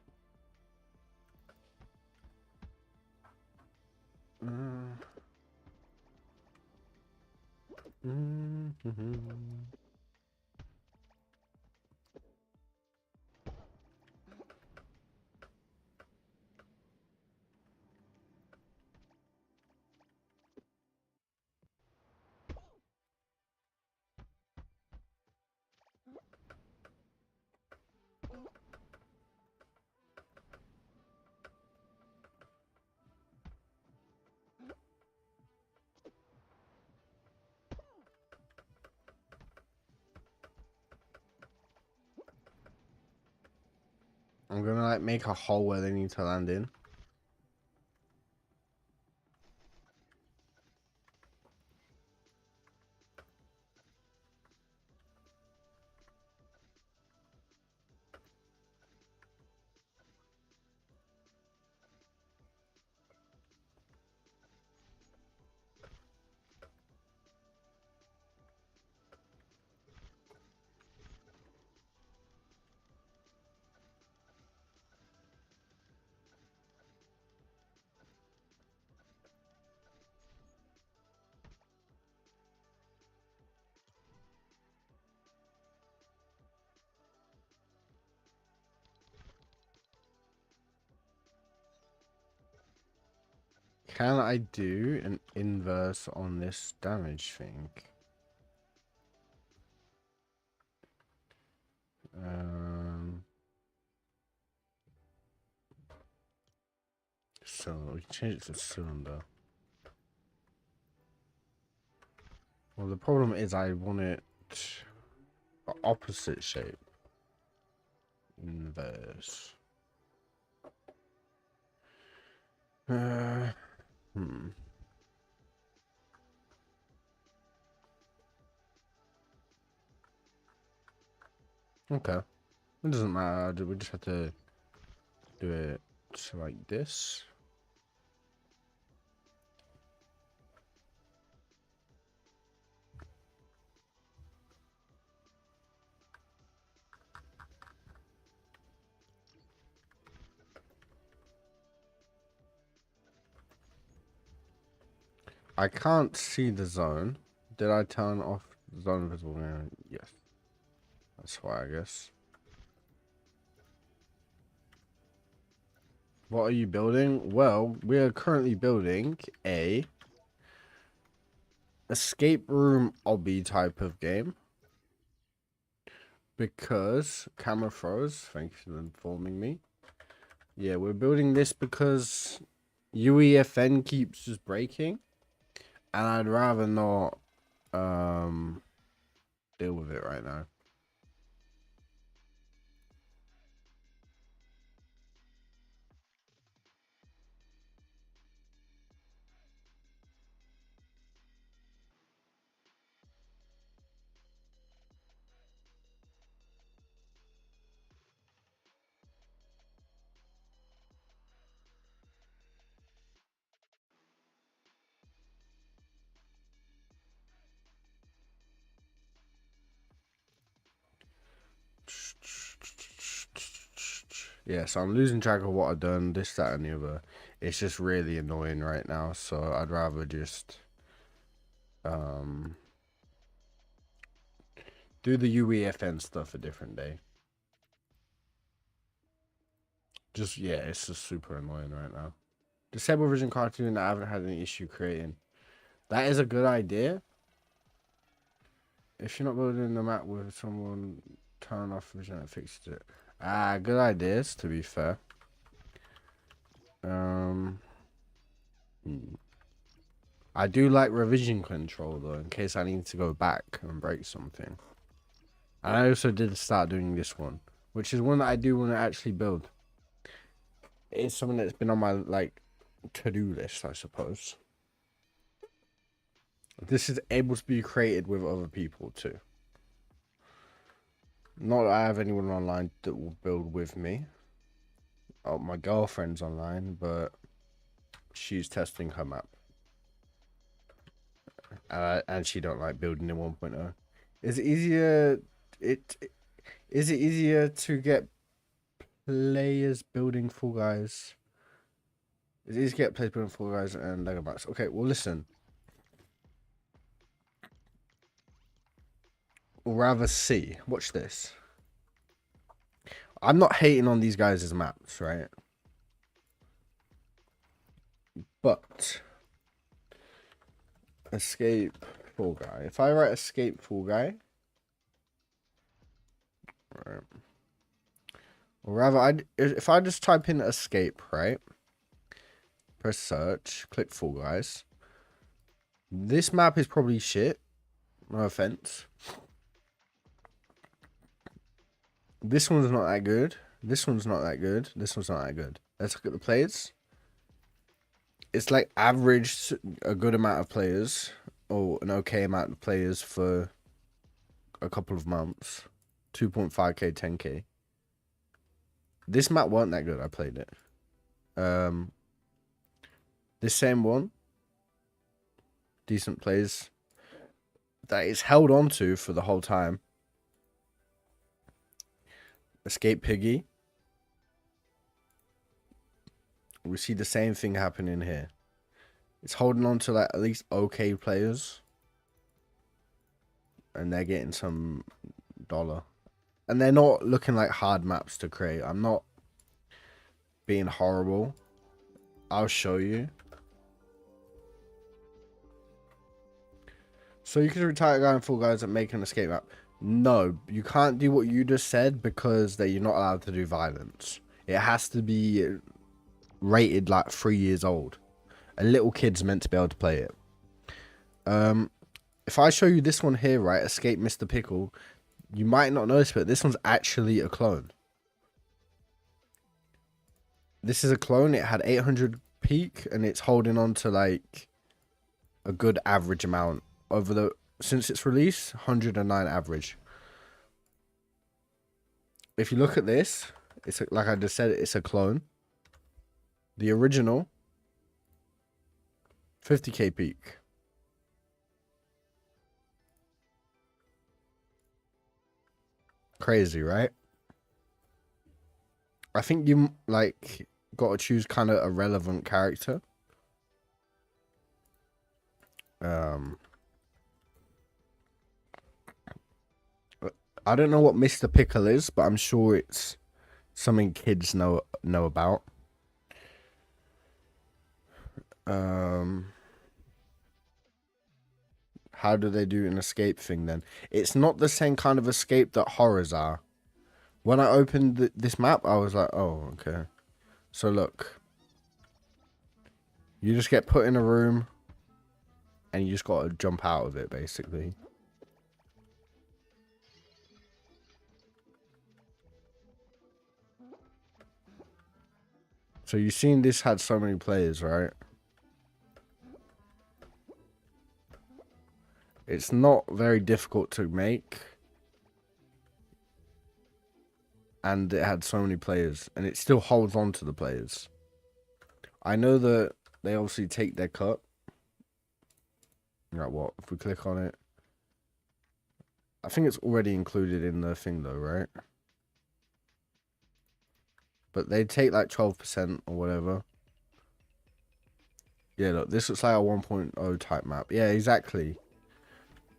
I'm gonna like make a hole where they need to land in. Can I do an inverse on this damage thing? So we change it to cylinder. Well, the problem is I want it the opposite shape. Inverse. Hmm. Okay. It doesn't matter. We just have to do it like this. I can't see the zone. Did I turn off zone visible? Yes. That's why, I guess. What are you building? Well, we are currently building a escape room obby type of game. Because camera froze. Thanks for informing me. Yeah, we're building this because UEFN keeps just breaking. And I'd rather not deal with it right now. Yeah, so I'm losing track of what I've done, this, that, and the other. It's just really annoying right now, so I'd rather just do the UEFN stuff a different day. Just, yeah, it's just super annoying right now. Disable Vision cartoon, I haven't had any issue creating. That is a good idea. If you're not building the map with someone, turn off vision and fixes it. Ah, good ideas, to be fair. I do like revision control, though, in case I need to go back and break something. And I also did start doing this one, which is one that I do want to actually build. It's something that's been on my, like, to-do list, I suppose. This is able to be created with other people, too. Not that I have anyone online that will build with me. Oh, my girlfriend's online, but she's testing her map. And she don't like building in 1.0. Is it easier... Is it easier to get players building Fall Guys? It's easy to get players building Fall Guys and Lego Maps. Okay, well, listen. Or rather, see. Watch this. I'm not hating on these guys' maps, right? But escape Fall Guy. If I write escape Fall Guy, right, Or rather, if I just type in escape, right? Press search, click Fall Guys. This map is probably shit. No offense. This one's not that good. This one's not that good. This one's not that good. Let's look at the players. It's like average a good amount of players, or an okay amount of players for a couple of months. 2.5k, 10k. This map weren't that good. I played it. This same one, decent players that is held on to for the whole time. Escape Piggy. We see the same thing happening here. It's holding on to like at least okay players. And they're getting some dollar. And they're not looking like hard maps to create. I'm not being horrible. I'll show you. So you can retire a guy in Fall Guys and make an escape map. No, you can't do what you just said because you're not allowed to do violence. It has to be rated like 3 years old. A little kid's meant to be able to play it. If I show you this one here, right, Escape Mr. Pickle, you might not notice, but this one's actually a clone. This is a clone. It had 800 peak, and it's holding on to like a good average amount over the since its release, 109 average. If you look at this, it's like I just said, it's a clone. The original, 50k peak. Crazy, right? I think you like got to choose kind of a relevant character. I don't know what Mr. Pickle is, but I'm sure it's something kids know about. How do they do an escape thing then? It's not the same kind of escape that horrors are. When I opened this map, I was like, oh, okay. So look. You just get put in a room. And you just got to jump out of it, basically. So you've seen this had so many players, right? It's not very difficult to make. And it had so many players. And it still holds on to the players. I know that they obviously take their cut. Like what? If we click on it. I think it's already included in the thing though, right? But they take like 12% or whatever. Yeah, look, this looks like a 1.0 type map. Yeah, exactly.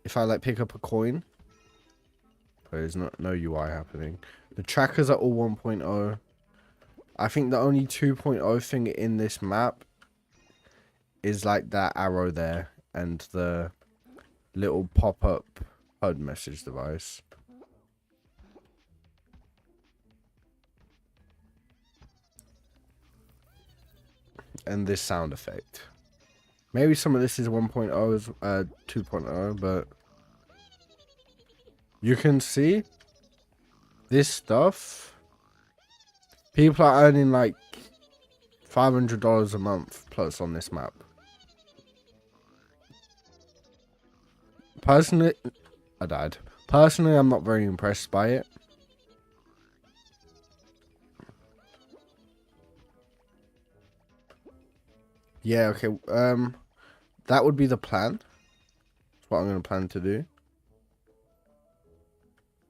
If I like pick up a coin, there's no UI happening. The trackers are all 1.0. I think the only 2.0 thing in this map is like that arrow there and the little pop-up HUD message device. And this sound effect. Maybe some of this is 1.0, 2.0, but you can see this stuff. People are earning like $500 a month plus on this map. Personally, I died. Personally, I'm not very impressed by it. Yeah, okay. That would be the plan. That's what I'm going to plan to do.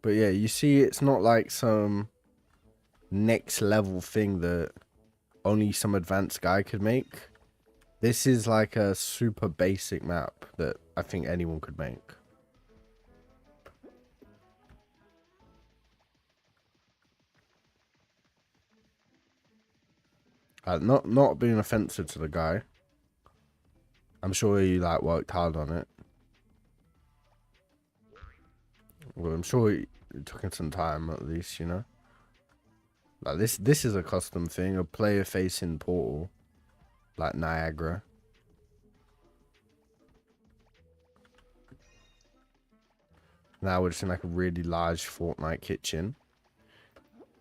But yeah, you see, it's not like some next level thing that only some advanced guy could make. This is like a super basic map that I think anyone could make. Not being offensive to the guy. I'm sure he like worked hard on it. Well, I'm sure it took him some time at least, you know. Like this is a custom thing, a player facing portal, like Niagara. Now we're just in like a really large Fortnite kitchen.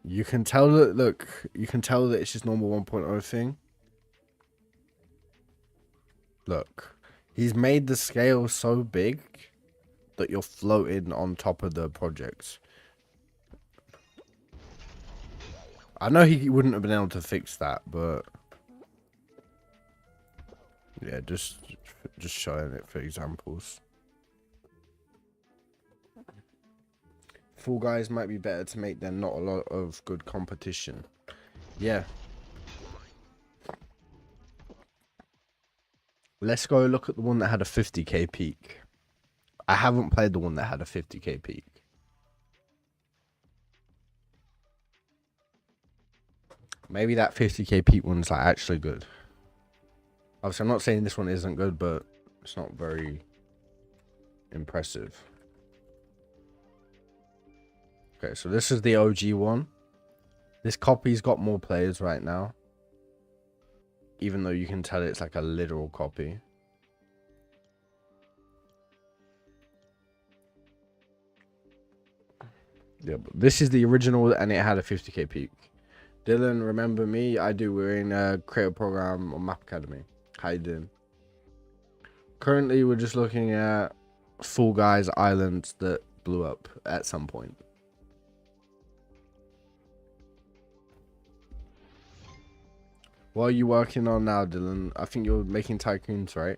You can tell that, look, you can tell that it's just normal 1.0 thing. Look, he's made the scale so big that you're floating on top of the projects. I know he wouldn't have been able to fix that, but yeah, just showing it for examples. Fall Guys might be better to make than not a lot of good competition. Yeah. Let's go look at the one that had a 50k peak. I haven't played the one that had a 50k peak. Maybe that 50k peak one's like actually good. Obviously, I'm not saying this one isn't good, but it's not very impressive. Okay, so this is the OG one. This copy's got more players right now. Even though you can tell it's like a literal copy. Yeah, but this is the original and it had a 50k peak. Dylan, remember me? I do. We're in a creator program on Map Academy. How you doing? Currently, we're just looking at Fall Guys islands that blew up at some point. What are you working on now, Dylan? I think you're making tycoons, right?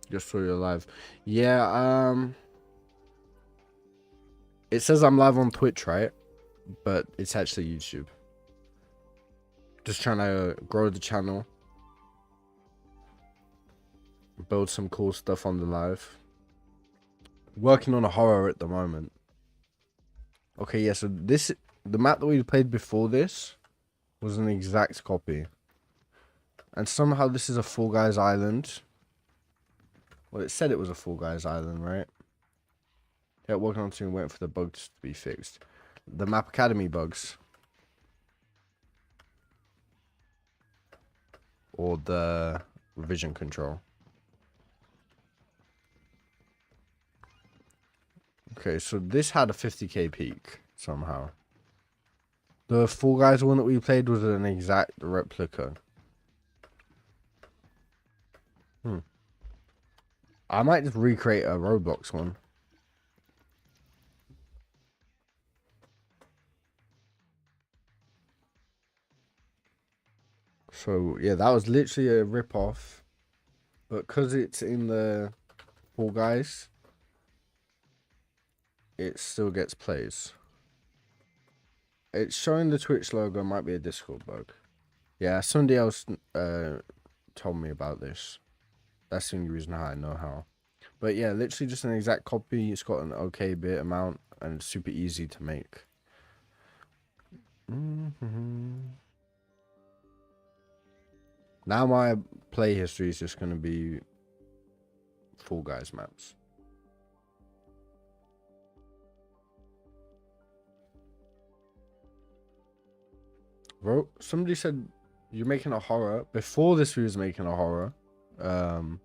Just so you're live. Yeah, it says I'm live on Twitch, right? But it's actually YouTube. Just trying to grow the channel. Build some cool stuff on the live. Working on a horror at the moment. Okay, yeah, so the map that we played before this was an exact copy. And somehow this is a Fall Guys island. Well, it said it was a Fall Guys island, right? Yeah, working on soon, waiting for the bugs to be fixed. The Map Academy bugs. Or the revision control. Okay, so this had a 50k peak somehow. The Fall Guys one that we played was an exact replica. I might just recreate a Roblox one. So, yeah, that was literally a rip-off. But because it's in the Fall Guys, it still gets plays. It's showing the Twitch logo, might be a Discord bug. Yeah, somebody else told me about this. That's the only reason how I know how. But yeah, literally just an exact copy. It's got an okay bit amount and it's super easy to make. Now my play history is just going to be Fall Guys maps. Bro, somebody said you're making a horror. Before this, we was making a horror. I'm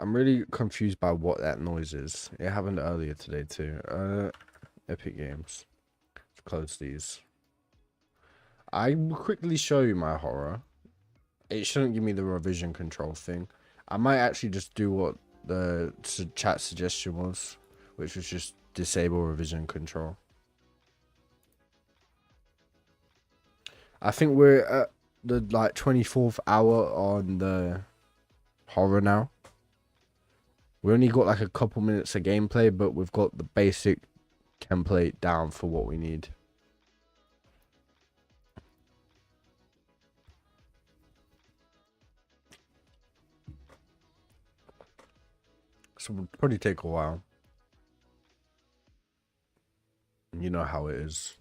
really confused by what that noise is. It happened earlier today too. Epic Games. Let's close these. I will quickly show you my horror. It shouldn't give me the revision control thing. I might actually just do what the chat suggestion was, which was just disable revision control. I think we're at the like 24th hour on the horror now. We only got like a couple minutes of gameplay, but we've got the basic template down for what we need. So it'll probably take a while. You know how it is.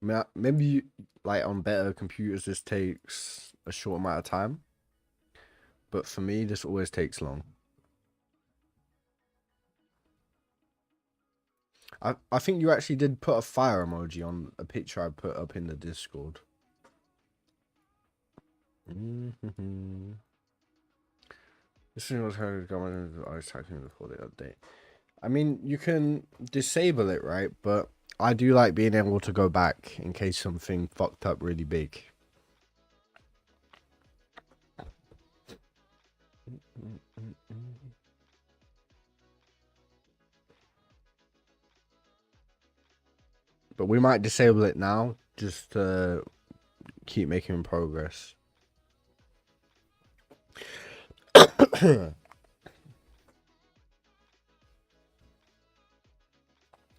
Maybe like on better computers, this takes a short amount of time. But for me, this always takes long. I think you actually did put a fire emoji on a picture I put up in the Discord. This is what's going on. I was typing before the update. I mean, you can disable it, right? But I do like being able to go back in case something fucked up really big. But we might disable it now just to keep making progress.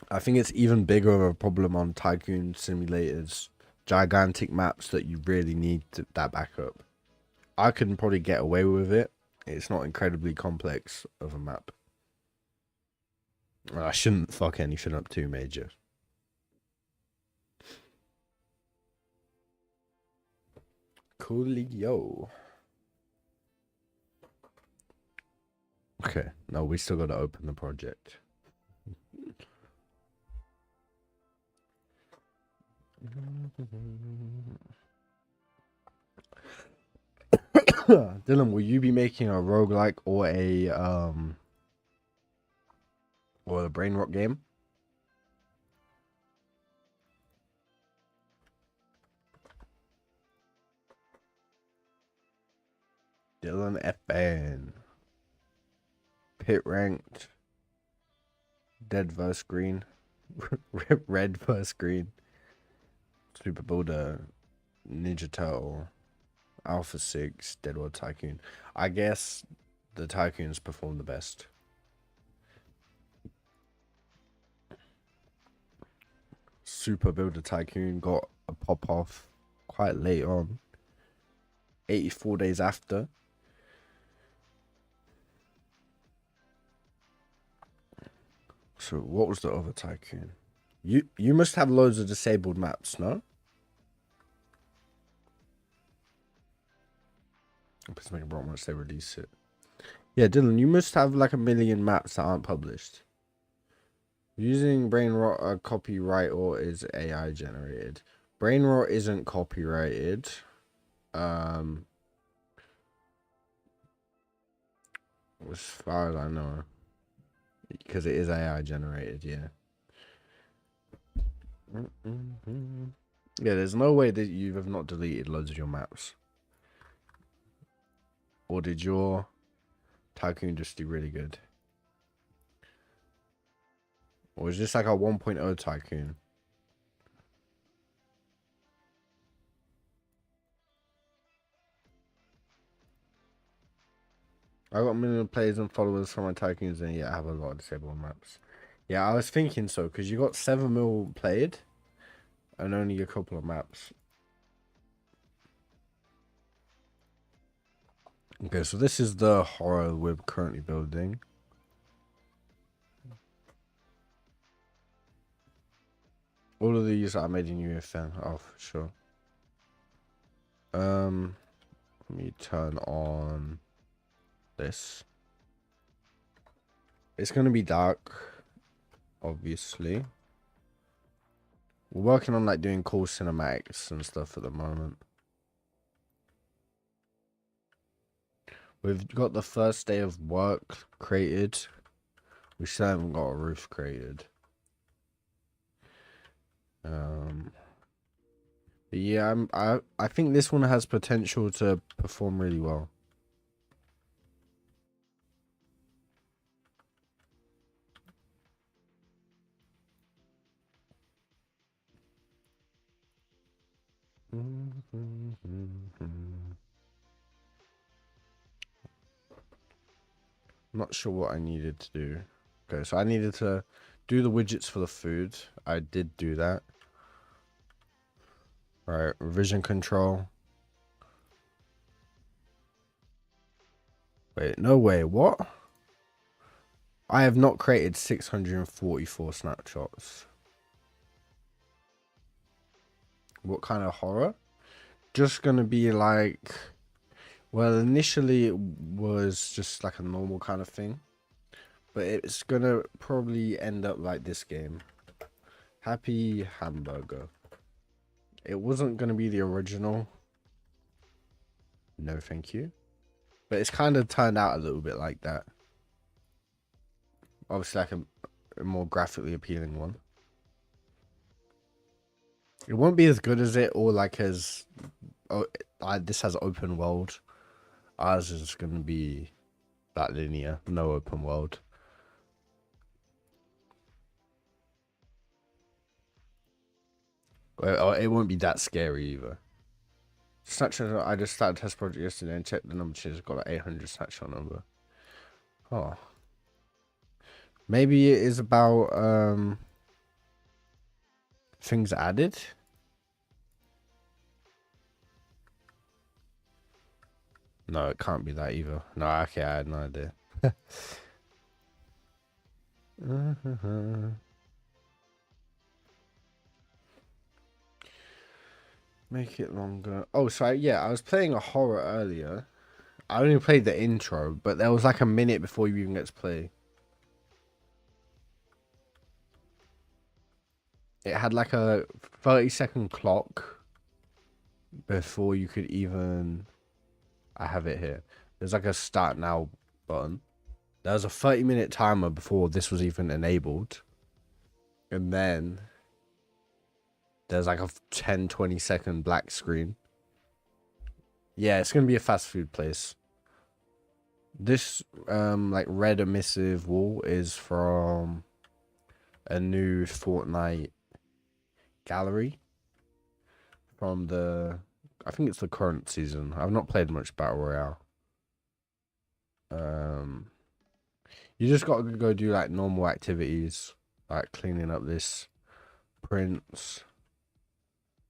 I think it's even bigger of a problem on Tycoon simulators. Gigantic maps that you really need that backup. I can probably get away with it. It's not incredibly complex of a map. I shouldn't fuck anything up too major. Coolio. Okay, no, we still gotta open the project. Dylan, will you be making a roguelike or a brain rot game? Dylan FN. Pit ranked. Dead versus green. Red versus green. Super Builder. Ninja Turtle. Alpha 6. Dead World Tycoon. I guess the Tycoons perform the best. Super Builder Tycoon got a pop off quite late on. 84 days after. So what was the other Tycoon? You must have loads of disabled maps, no? Please make a bro once they release it. Yeah, Dylan, you must have like 1 million maps that aren't published. Using brain rot copyright or is AI generated? Brain rot isn't copyrighted. As far as I know. Because it is AI generated, yeah. Yeah, there's no way that you have not deleted loads of your maps. Or did your Tycoon just do really good? Or is this like a 1.0 Tycoon? I got 1 million players and followers from my Tycoons, and yeah, I have a lot of disabled maps. Yeah, I was thinking so, because you got 7 mil played, and only a couple of maps. Okay, so this is the horror we're currently building. All of these I made in UFN. Oh, for sure. Let me turn on this. It's gonna be dark, obviously. We're working on like doing cool cinematics and stuff at the moment. We've got the first day of work created. We still haven't got a roof created. But yeah, I think this one has potential to perform really well. I'm not sure what I needed to do. Okay, so I needed to do the widgets for the food. I did do that. Right, revision control. Wait, no way, what? I have not created 644 snapshots. What kind of horror? Just gonna be like, well, initially it was just like a normal kind of thing, but it's gonna probably end up like this game. Happy Hamburger. It wasn't gonna be the original. No, thank you. But it's kind of turned out a little bit like that. Obviously, like a more graphically appealing one. It won't be as good as it, or like as this has open world. Ours is gonna be that linear, no open world. Well, it won't be that scary either. Snapshot. I just started a test project yesterday and checked the number. She's got like 800 snapshot number. Oh, maybe it is about things added. No, it can't be that either. No, okay, I had no idea. Make it longer. Oh, sorry. Yeah, I was playing a horror earlier. I only played the intro, but there was like a minute before you even get to play. It had like a 30-second clock before you could even... I have it here. There's like a start now button. There was a 30-minute timer before this was even enabled. And then there's like a 10-20-second black screen. Yeah, it's going to be a fast food place. This like red emissive wall is from a new Fortnite gallery from the, I think it's the current season. I've not played much Battle Royale. You just got to go do like normal activities, like cleaning up this prints,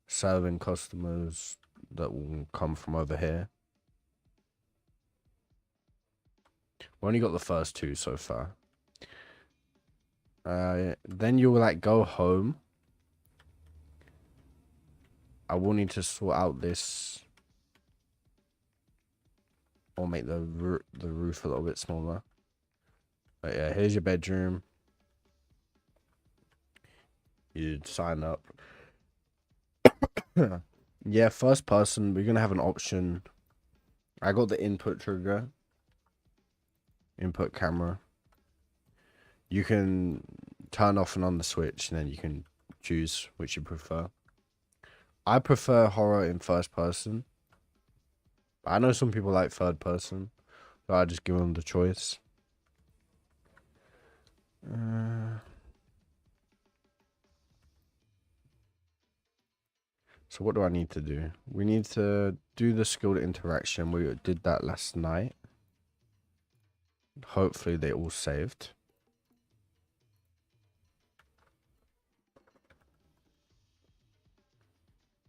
serving customers that will come from over here. We only got the first two so far. Then you'll like go home. I will need to sort out this, or make the roof a little bit smaller. But yeah, here's your bedroom. You'd sign up. Yeah, first person, we're gonna have an option. I got the input trigger. Input camera. You can turn off and on the switch, and then you can choose which you prefer. I prefer horror in first person. I know some people like third person, so I just give them the choice. So what do I need to do? We need to do the skilled interaction. We did that last night. Hopefully they all saved.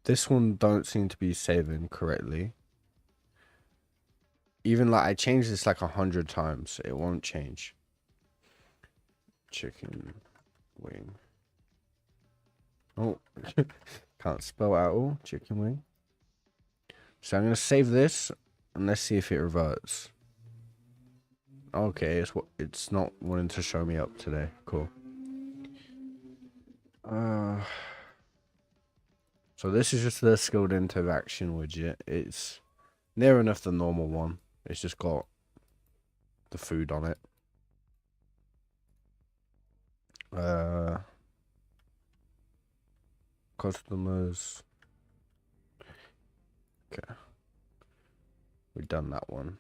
This one don't seem to be saving correctly. Even like I changed this like 100 times, it won't change. Chicken wing. Oh, can't spell at all. Chicken wing. So I'm gonna save this and let's see if it reverts. Okay, it's not wanting to show me up today. Cool. So this is just the skilled interaction widget. It's near enough the normal one. It's just got the food on it. Customers. Okay. We've done that one.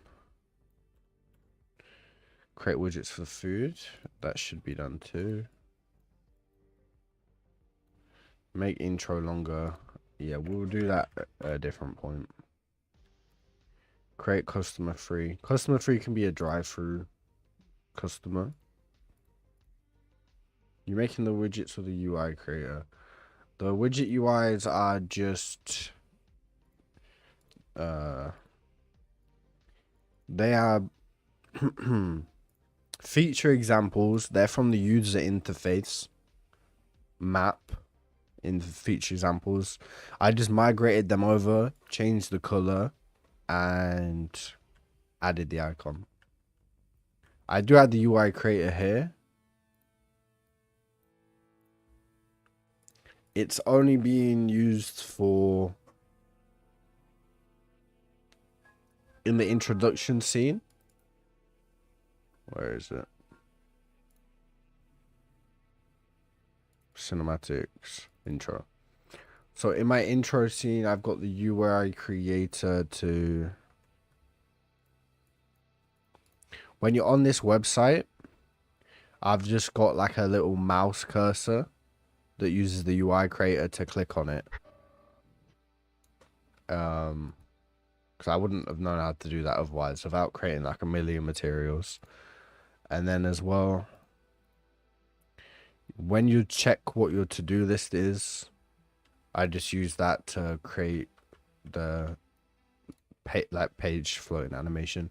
Create widgets for food. That should be done too. Make intro longer. Yeah, we'll do that at a different point. Create customer free. Customer free can be a drive-through customer. You're making the widgets or the UI creator. The widget UIs are just they are feature examples. They're from the user interface map in future examples. I just migrated them over, changed the color, and added the icon. I do have the UI creator here. It's only being used for in the introduction scene. Where is it? Cinematics, intro. So in my intro scene, I've got the UI creator to... When you're on this website, I've just got like a little mouse cursor that uses the UI creator to click on it. Because I wouldn't have known how to do that otherwise without creating like a million materials. And then as well, when you check what your to-do list is, I just use that to create the page floating animation.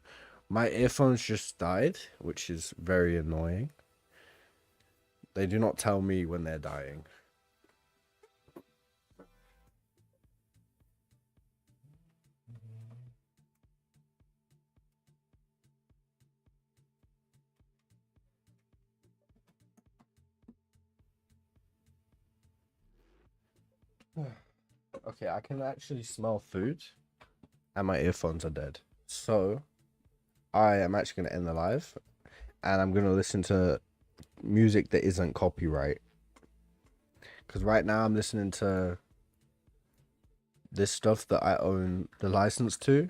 My earphones just died, which is very annoying. They do not tell me when they're dying. Okay, I can actually smell food, and my earphones are dead. So, I am actually going to end the live, and I'm going to listen to music that isn't copyright. Because right now I'm listening to this stuff that I own the license to,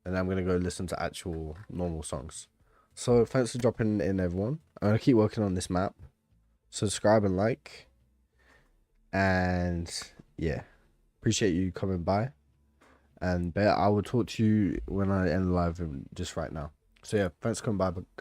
and I'm going to go listen to actual normal songs. So, thanks for dropping in, everyone. I'm going to keep working on this map. Subscribe and like. And yeah, appreciate you coming by. And I will talk to you when I end the live just right now. So yeah, thanks for coming by.